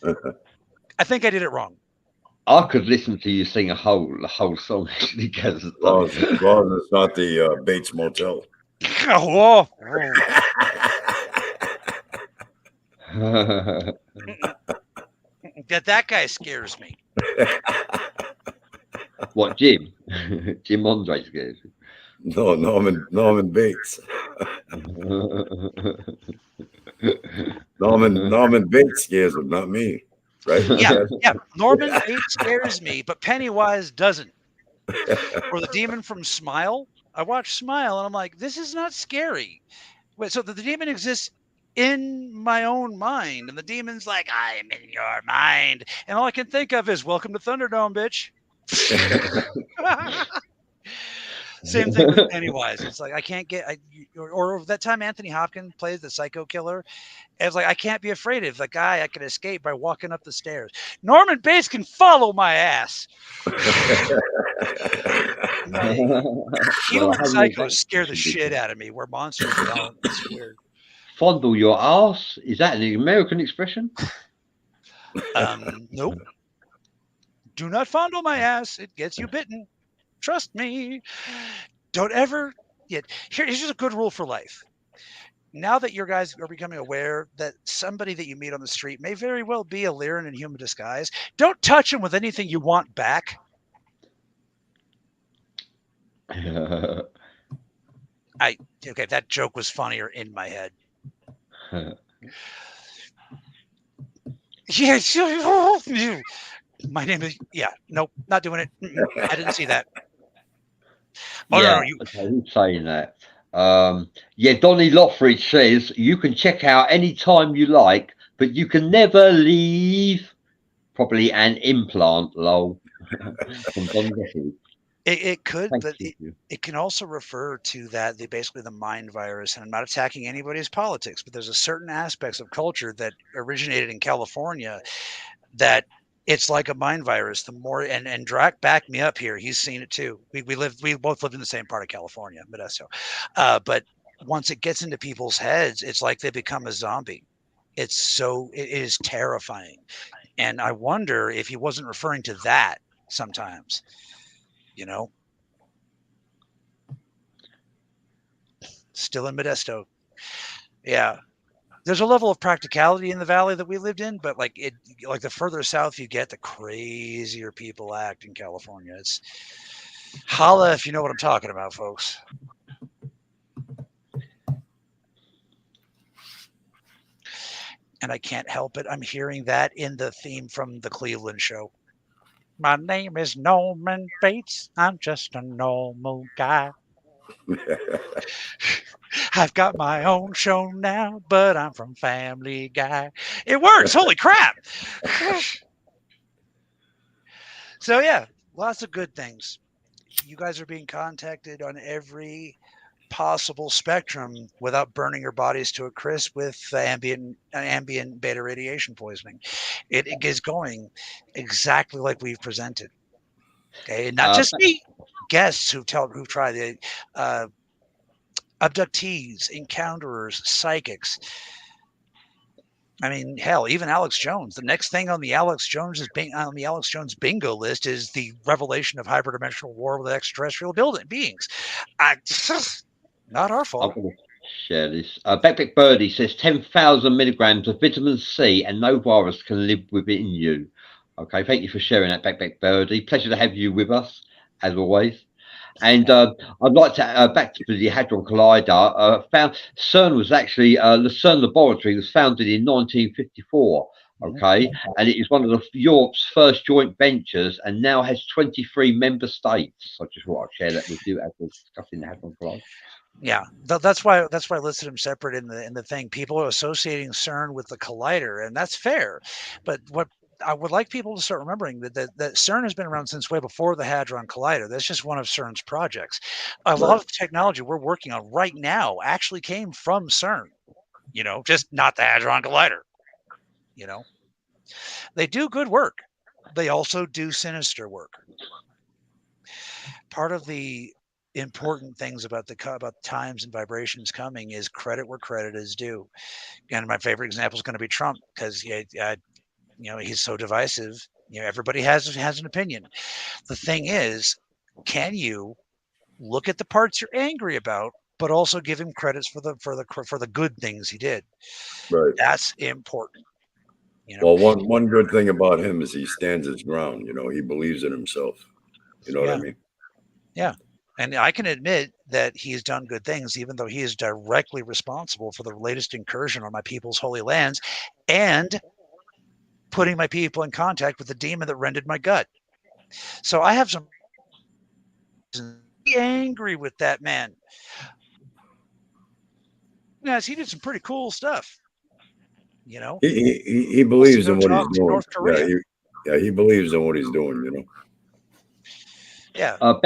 I think I did it wrong. I could listen to you sing the whole song, actually, because as long as it's not the Bates Motel. Oh. That guy scares me. What, Jim? Jim Andre scares you? No, Norman Bates. Norman Bates scares him, not me. Right? Yeah. Norman Bates scares me, but Pennywise doesn't. Or the demon from Smile. I watched Smile, and I'm like, this is not scary. Wait, so the demon exists in my own mind, and the demon's like, I'm in your mind, and all I can think of is welcome to Thunderdome, bitch. Same thing with Pennywise. It's like I can't get or that time Anthony Hopkins plays the psycho killer. It's like I can't be afraid of the guy. I can escape by walking up the stairs. Norman Bates can follow my ass. Human psychos scare the shit out of me, where monsters don't. It's weird. Fondle your ass? Is that an American expression? Nope. Do not fondle my ass. It gets you bitten. Trust me. Don't ever yet. Here's just a good rule for life. Now that you guys are becoming aware that somebody that you meet on the street may very well be a Lyran in human disguise, don't touch him with anything you want back. Okay, that joke was funnier in my head. Yeah, my name is nope, not doing it. I didn't see that. Oh, yeah, okay, who's saying that? Donnie Lothridge says you can check out any time you like, but you can never leave. Probably an implant, lol. From Don Lothridge. It could, but it can also refer to that basically the mind virus. And I'm not attacking anybody's politics, but there's a certain aspects of culture that originated in California that it's like a mind virus. The more and Drac backed me up here. He's seen it too. We both lived in the same part of California, Modesto. But once it gets into people's heads, it's like they become a zombie. It is terrifying. And I wonder if he wasn't referring to that sometimes. Still in Modesto. Yeah. There's a level of practicality in the valley that we lived in, but like the further south you get, the crazier people act in California. It's holla if you know what I'm talking about, folks. And I can't help it. I'm hearing that in the theme from the Cleveland show. My name is Norman Bates. I'm just a normal guy. I've got my own show now, but I'm from Family Guy. It works. Holy crap. So, yeah, lots of good things. You guys are being contacted on every possible spectrum without burning your bodies to a crisp with ambient beta radiation poisoning. It is going exactly like we've presented. Okay, and not just me, guests who try the abductees, encounterers, psychics. I mean, hell, even Alex Jones. The next thing on the Alex Jones bingo list is the revelation of hyperdimensional war with extraterrestrial beings. Not our fault. I'm going to share this. Backpack Birdie says 10,000 milligrams of vitamin C and no virus can live within you. Okay, thank you for sharing that, Backpack Birdie. Pleasure to have you with us, as always. And I'd like to back to the Hadron Collider. CERN was actually the CERN laboratory was founded in 1954. Okay, and it is one of Europe's first joint ventures, and now has 23 member states. I just want to share that with you as we're discussing the Hadron Collider. Yeah, that's why I listed them separate in the thing. People are associating CERN with the collider, and that's fair. But what I would like people to start remembering that CERN has been around since way before the Hadron Collider. That's just one of CERN's projects. A lot of the technology we're working on right now actually came from CERN. You know, just not the Hadron Collider. You know, they do good work. They also do sinister work. Part of the important things about times and vibrations coming is credit where credit is due. And my favorite example is going to be Trump, because he's so divisive. Everybody has an opinion. The thing is, can you look at the parts you're angry about, but also give him credits for the good things he did? Right. That's important. Well, one good thing about him is he stands his ground. He believes in himself. You know what I mean? Yeah. And I can admit that he has done good things, even though he is directly responsible for the latest incursion on my people's holy lands and putting my people in contact with the demon that rended my gut. So I have some angry with that man. Yes, he did some pretty cool stuff. He believes in what he's doing. North Korea. Yeah, he believes in what he's doing. Yeah. Sorry.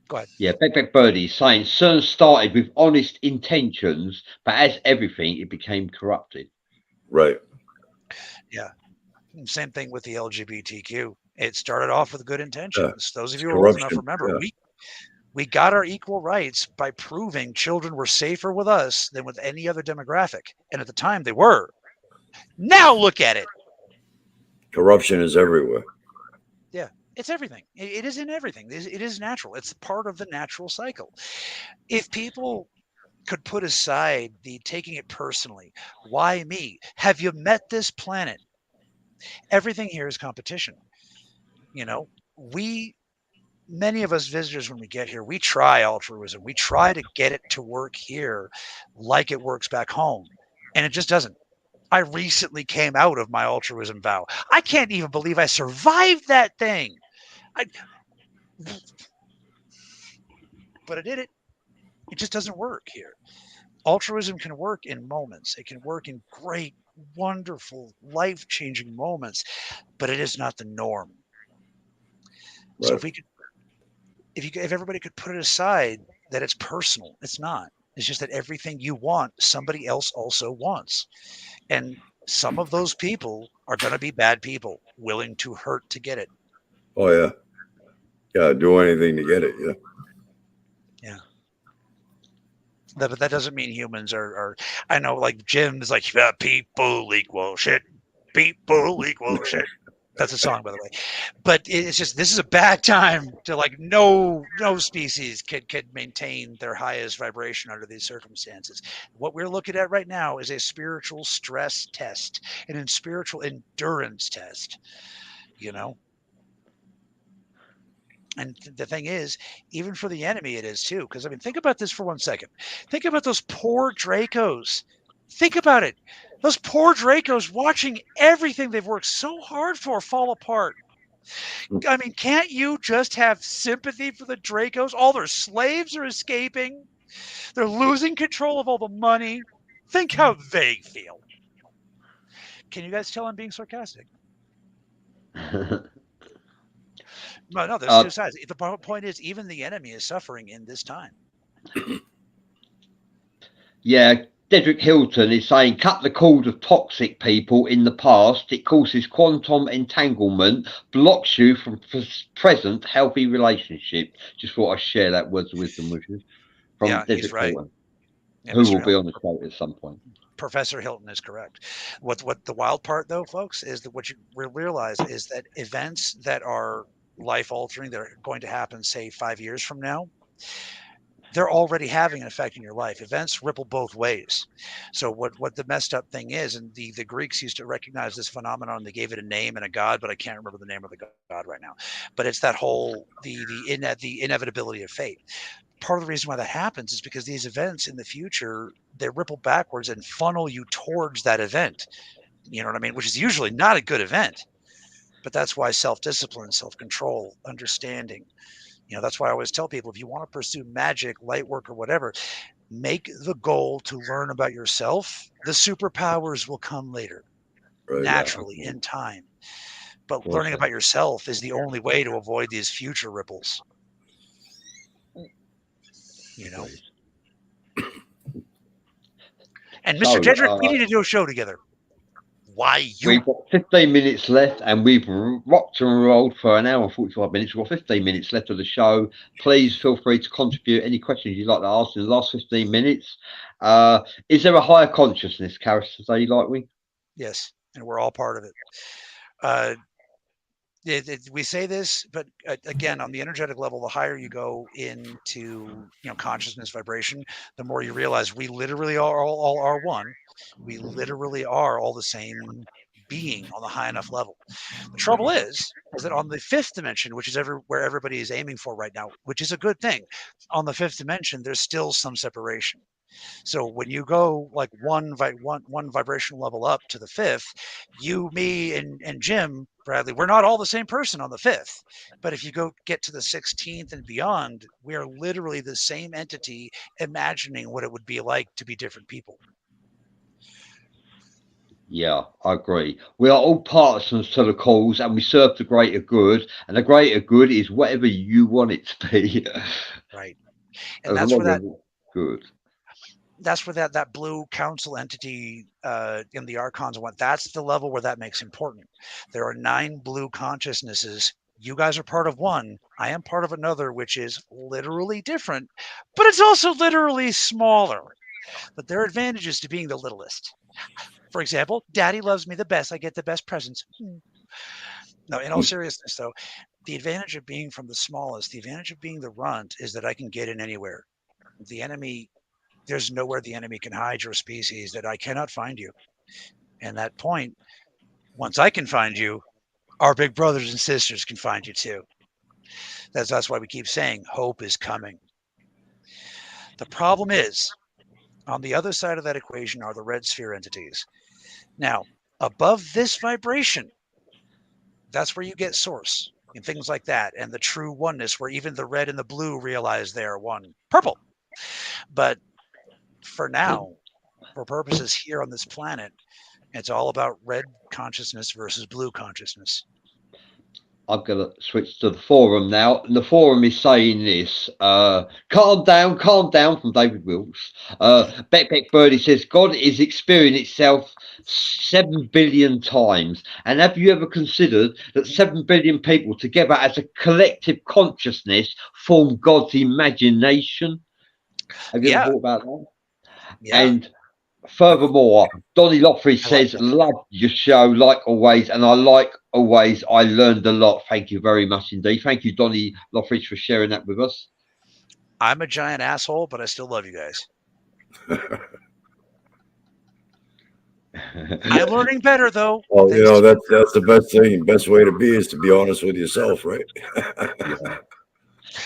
Go ahead. Yeah, Backpack Birdie saying CERN started with honest intentions, but as everything, it became corrupted. Right. Yeah. Same thing with the LGBTQ. It started off with good intentions. Those of you who are old enough remember, we got our equal rights by proving children were safer with us than with any other demographic. And at the time they were. Now look at it. Corruption is everywhere. Yeah, it's everything. It is in everything. It is natural. It's part of the natural cycle. If people could put aside the taking it personally, why me? Have you met this planet? Everything here is competition. Many of us visitors, when we get here, we try altruism. We try to get it to work here like it works back home. And it just doesn't. I recently came out of my altruism vow. I can't even believe I survived that thing. But I did it. It just doesn't work here. Altruism can work in moments. It can work in great, wonderful, life-changing moments, but it is not the norm. Right. So if everybody could put it aside that it's personal, it's not. It's just that everything you want, somebody else also wants. And some of those people are going to be bad people, willing to hurt to get it. Oh, yeah. Yeah, do anything to get it, yeah. Yeah. But that doesn't mean humans are I know, like Jim is like, people equal shit. People equal shit. That's a song, by the way. But it's just, this is a bad time to, like, no species could maintain their highest vibration under these circumstances. What we're looking at right now is a spiritual stress test, and a spiritual endurance test, And the thing is, even for the enemy, it is too. Because, think about this for 1 second. Think about those poor Dracos. Think about it. Those poor Dracos watching everything they've worked so hard for fall apart. I mean, can't you just have sympathy for the Dracos? All their slaves are escaping. They're losing control of all the money. Think how they feel. Can you guys tell I'm being sarcastic? No, there's two sides. The point is, even the enemy is suffering in this time. Yeah, Dedrick Hilton is saying, cut the cord of toxic people in the past. It causes quantum entanglement, blocks you from present healthy relationship. Just thought I'd share that words of wisdom with you from Dedrick Hilton, who will be on the show at some point. Professor Hilton is correct. What the wild part, though, folks, is that what you realize is that events that are life-altering, that are going to happen, say, 5 years from now, they're already having an effect in your life. Events ripple both ways. So what the messed up thing is, and the Greeks used to recognize this phenomenon. They gave it a name and a god, but I can't remember the name of the god right now. But it's that whole the inevitability of fate. Part of the reason why that happens is because these events in the future, they ripple backwards and funnel you towards that event. You know what I mean? Which is usually not a good event. But that's why self-discipline, self-control, understanding, that's why I always tell people, if you want to pursue magic, light work, or whatever, make the goal to learn about yourself. The superpowers will come later, naturally, in time. But learning about yourself is the only way to avoid these future ripples. And Mr. Dedrick, we need to do a show together. We've got 15 minutes left, and we've rocked and rolled for an hour and 45 minutes. We've got 15 minutes left of the show. Please feel free to contribute any questions you'd like to ask in the last 15 minutes. Is there a higher consciousness, Karis, today, Lightwing? Yes, and we're all part of it. We say this, but again, on the energetic level, the higher you go into consciousness vibration, the more you realize we literally all are one. We literally are all the same being on the high enough level. The trouble is that on the fifth dimension, which is where everybody is aiming for right now, which is a good thing, on the fifth dimension, there's still some separation. So when you go like one vibrational level up to the fifth, you, me, and Jim Bradley, we're not all the same person on the fifth. But if you get to the 16th and beyond, we are literally the same entity imagining what it would be like to be different people. Yeah, I agree. We are all partisans to the cause, and we serve the greater good. And the greater good is whatever you want it to be. Right. And that's where that's where that blue council entity in the archons went. That's the level where that makes important. There are 9 blue consciousnesses. You guys are part of one. I am part of another, which is literally different, but it's also literally smaller. But there are advantages to being the littlest. For example, Daddy loves me the best. I get the best presents. No, in all seriousness, though, the advantage of being from the smallest, the advantage of being the runt, is that I can get in anywhere. The enemy, there's nowhere the enemy can hide your species that I cannot find you. And that point, once I can find you, our big brothers and sisters can find you too. That's why we keep saying hope is coming. The problem is, on the other side of that equation are the red sphere entities. Now, above this vibration, that's where you get source and things like that, and the true oneness, where even the red and the blue realize they are one. Purple. But for now, for purposes here on this planet, it's all about red consciousness versus blue consciousness. I'm going to switch to the forum now. And the forum is saying this. Calm down from David Wilkes. Beck Birdie says, God is experiencing itself 7 billion times. And have you ever considered that 7 billion people together as a collective consciousness form God's imagination? Have you ever thought about that? Yeah. And furthermore, Donnie Loffrey says, love your show like always, and I learned a lot. Thank you very much indeed. Thank you, Donnie Loffrey, for sharing that with us. I'm a giant asshole, but I still love you guys. I'm learning better, though. Well, that's the best thing. Best way to be is to be honest with yourself, right?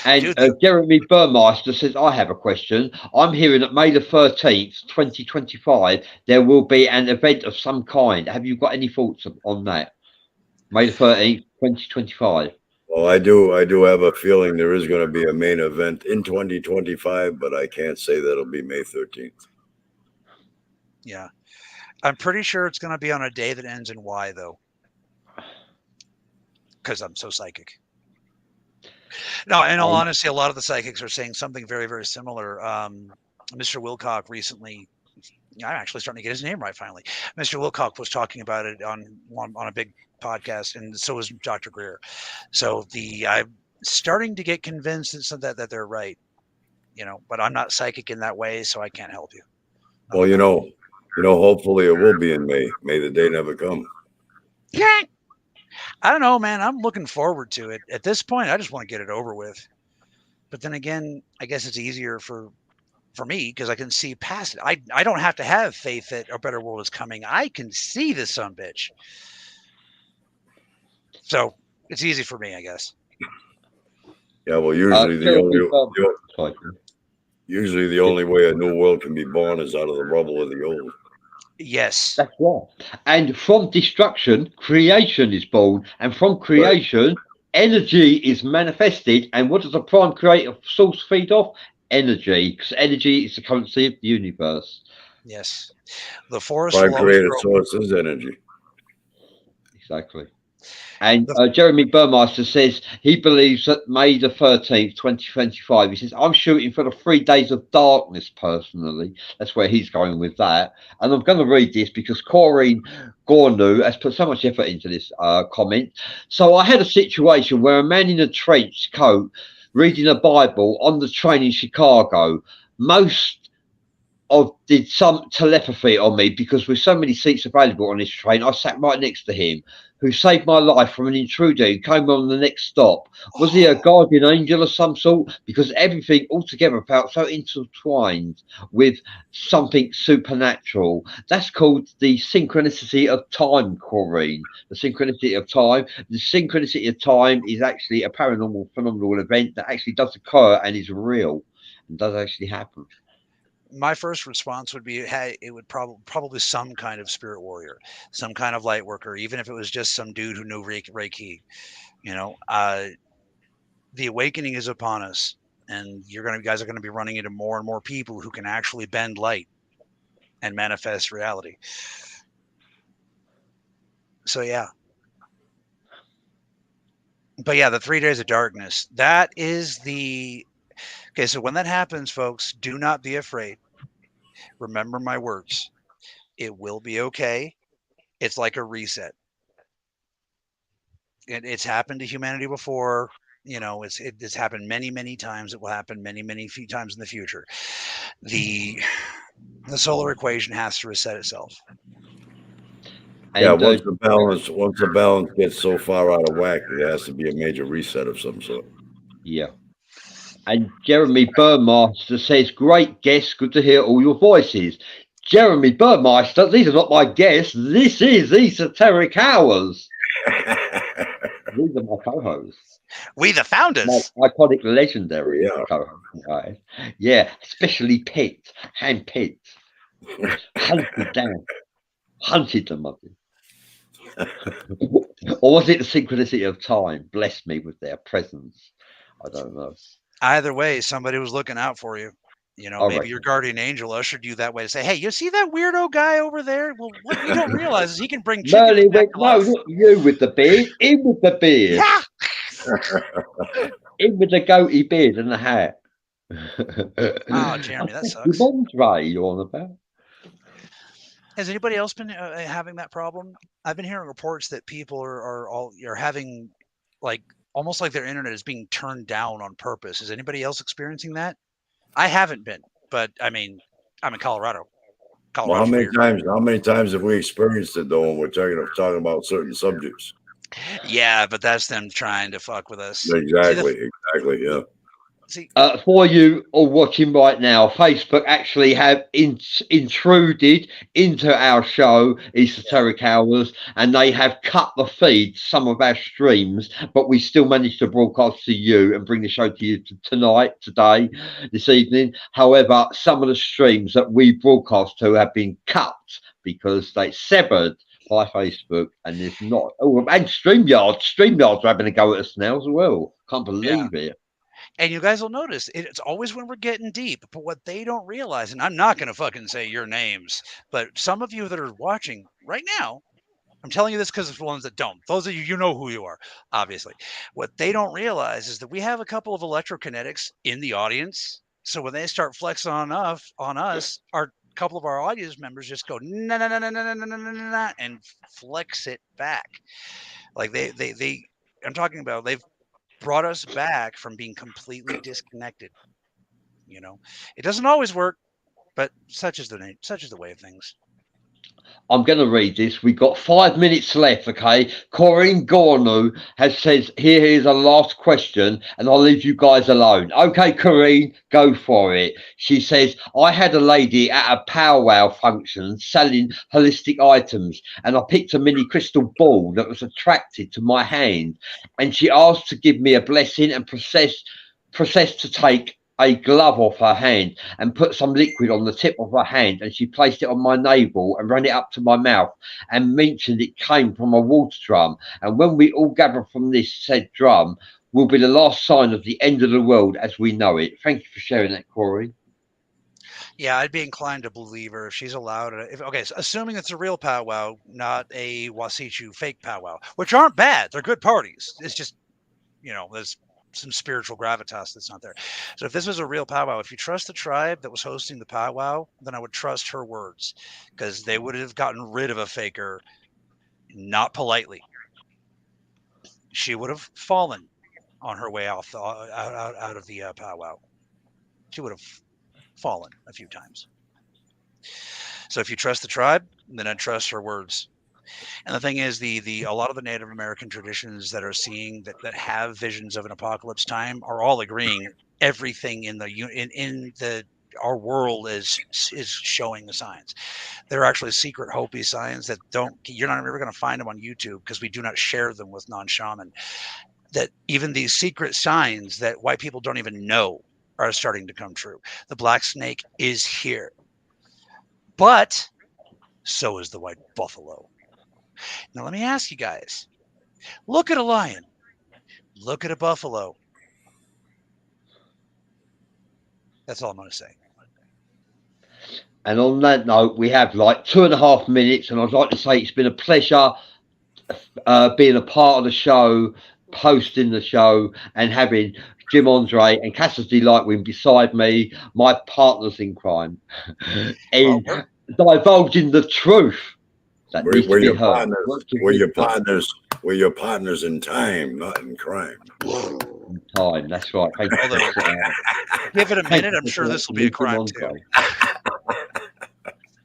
And Jeremy Burmeister says, I have a question. I'm hearing that May the 13th, 2025, there will be an event of some kind. Have you got any thoughts on that? May the 13th, 2025. Well, I do have a feeling there is going to be a main event in 2025, but I can't say that it'll be May 13th. Yeah. I'm pretty sure it's going to be on a day that ends in Y, though. Because I'm so psychic. No, in all honesty, a lot of the psychics are saying something very, very similar. Mr. Wilcock recently, I'm actually starting to get his name right finally. Mr. Wilcock was talking about it on a big podcast, and so was Dr. Greer. So I'm starting to get convinced that they're right, but I'm not psychic in that way, so I can't help you. Well, hopefully it will be in May. May the day never come. Yeah. I don't know, man. I'm looking forward to it. At this point, I just want to get it over with. But then again, I guess it's easier for me because I can see past it. I don't have to have faith that a better world is coming. I can see this sumbitch. So it's easy for me, I guess. Yeah, well, usually the only way a new world can be born is out of the rubble of the old. Yes. That's right. And from destruction, creation is born. And from creation, energy is manifested. And what does the prime creative source feed off? Energy. Because energy is the currency of the universe. Yes. The forest prime creative source is energy. Exactly. And Jeremy Burmeister says he believes that May the 13th, 2025, he says, I'm shooting for the 3 days of darkness personally. That's where he's going with that. And I'm going to read this because Corinne Gornu has put so much effort into this comment. So I had a situation where a man in a trench coat reading a Bible on the train in Chicago. Did some telepathy on me because with so many seats available on this train, I sat right next to him, who saved my life from an intruder who came on the next stop. Was he a guardian angel of some sort? Because everything altogether felt so intertwined with something supernatural. That's called the synchronicity of time, Corinne. The synchronicity of time. The synchronicity of time is actually a paranormal phenomenal event that actually does occur and is real and does actually happen. My first response would be, hey, it would probably some kind of spirit warrior, some kind of light worker, even if it was just some dude who knew Reiki. The awakening is upon us, and you guys are going to be running into more and more people who can actually bend light and manifest reality. So yeah. But yeah, the 3 days of darkness, that is okay, so when that happens, folks, do not be afraid. Remember my words. It will be okay. It's like a reset. It's happened to humanity before. It's happened many, many times. It will happen many, many few times in the future. The solar equation has to reset itself. Yeah, once the balance gets so far out of whack, there has to be a major reset of some sort. Yeah. And Jeremy Burmeister says, great guests, good to hear all your voices. Jeremy Burmeister, these are not my guests. This is EsotericHours. These are my co-hosts. We the founders. My iconic, legendary co-hosts. Right? Yeah, especially picked, hand-picked. Hunted down. Hunted them, or was it the synchronicity of time? Blessed me with their presence. I don't know. Either way, somebody was looking out for you. Maybe your guardian angel ushered you that way to say, hey, you see that weirdo guy over there? Well, what you don't realize is he can bring chicken back to life. No, not you with the beard. In with the beard. Yeah. In with the goatee beard and the hat. Oh, Jeremy, that sucks. Andre you're on about. Has anybody else been having that problem? I've been hearing reports that people are having almost like their internet is being turned down on purpose. Is anybody else experiencing that? I haven't been, but I mean, I'm in Colorado. Well, how many times have we experienced it though when we're talking about certain subjects? Yeah, but that's them trying to fuck with us. Exactly, yeah. See, for you all watching right now, Facebook actually have intruded into our show, Esoteric Hours, and they have cut the feed, some of our streams, but we still managed to broadcast to you and bring the show to you tonight, today, this evening. However, some of the streams that we broadcast to have been cut because they severed by Facebook, and there's not. Oh, and StreamYards are having a go at us now as well. Can't believe it. And you guys will notice it's always when we're getting deep, but what they don't realize, and I'm not going to fucking say your names, but some of you that are watching right now, I'm telling you this because it's the ones that don't. Those of you, you know who you are, obviously. What they don't realize is that we have a couple of electrokinetics in the audience. So when they start flexing on us, our couple of our audience members just go na na na na na na na na na and flex it back. Like they I'm talking about they've brought us back from being completely disconnected. You know, it doesn't always work, but such is the way of things. I'm going to read this. We've got 5 minutes left, okay? Corinne Gornu has says, here is a last question, and I'll leave you guys alone. Okay, Corinne, go for it. She says, I had a lady at a powwow function selling holistic items, and I picked a mini crystal ball that was attracted to my hand, and she asked to give me a blessing and processed to take a glove off her hand and put some liquid on the tip of her hand, and she placed it on my navel and ran it up to my mouth and mentioned it came from a water drum, and when we all gather from this said drum will be the last sign of the end of the world as we know it. Thank you for sharing that, Corey. Yeah, I'd be inclined to believe her if she's allowed it. Okay, so assuming it's a real powwow, not a Wasichu fake powwow, which aren't bad. They're good parties. It's just, you know, there's some spiritual gravitas that's not there. So if this was a real powwow, if you trust the tribe that was hosting the powwow, then I would trust her words, because they would have gotten rid of a faker, not politely. She would have fallen on her way out of the powwow. She would have fallen a few times. So if you trust the tribe, then I trust her words. And the thing is, a lot of the Native American traditions that are seeing that have visions of an apocalypse time are all agreeing everything in our world is showing the signs. There are actually secret Hopi signs that you're not ever going to find them on YouTube because we do not share them with non-shaman. That even these secret signs that white people don't even know are starting to come true. The black snake is here, but so is the white buffalo. Now, let me ask you guys, look at a lion, look at a buffalo. That's all I'm going to say. And on that note, we have like 2.5 minutes, and I'd like to say it's been a pleasure being a part of the show, hosting the show, and having Jim Andre and Cassidy Lightwing beside me, my partners in crime, and divulging the truth. We're your partners in time, not in crime. Time, that's right. Thank you. Give it a minute. I'm sure this will be a crime too.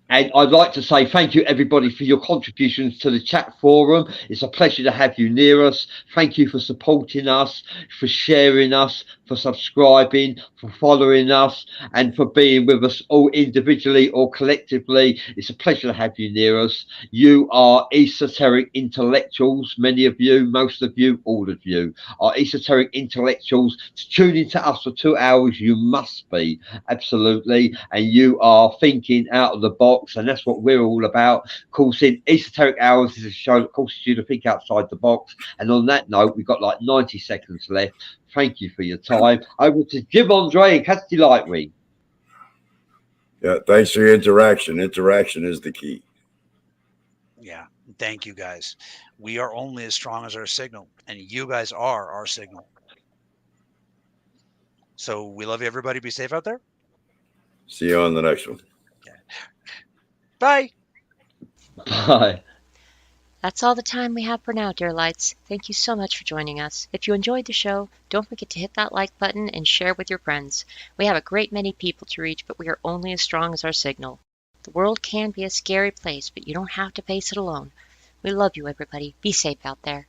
And I'd like to say thank you, everybody, for your contributions to the chat forum. It's a pleasure to have you near us. Thank you for supporting us, for sharing us, for subscribing, for following us, and for being with us all individually or collectively. It's a pleasure to have you near us. You are esoteric intellectuals. Many of you, most of you, all of you are esoteric intellectuals. To tune into us for 2 hours, you must be, absolutely. And you are thinking out of the box. And that's what we're all about. Of course, in Esoteric Hours is a show that causes you to think outside the box. And on that note, we've got like 90 seconds left. Thank you for your time. Over to Jim Andre and Cassidy Lightwing. Yeah, thanks for your interaction. Interaction is the key. Yeah, thank you guys. We are only as strong as our signal, and you guys are our signal. So we love you, everybody. Be safe out there. See you on the next one. Okay. Bye. Bye. That's all the time we have for now, dear lights. Thank you so much for joining us. If you enjoyed the show, don't forget to hit that like button and share with your friends. We have a great many people to reach, but we are only as strong as our signal. The world can be a scary place, but you don't have to face it alone. We love you, everybody. Be safe out there.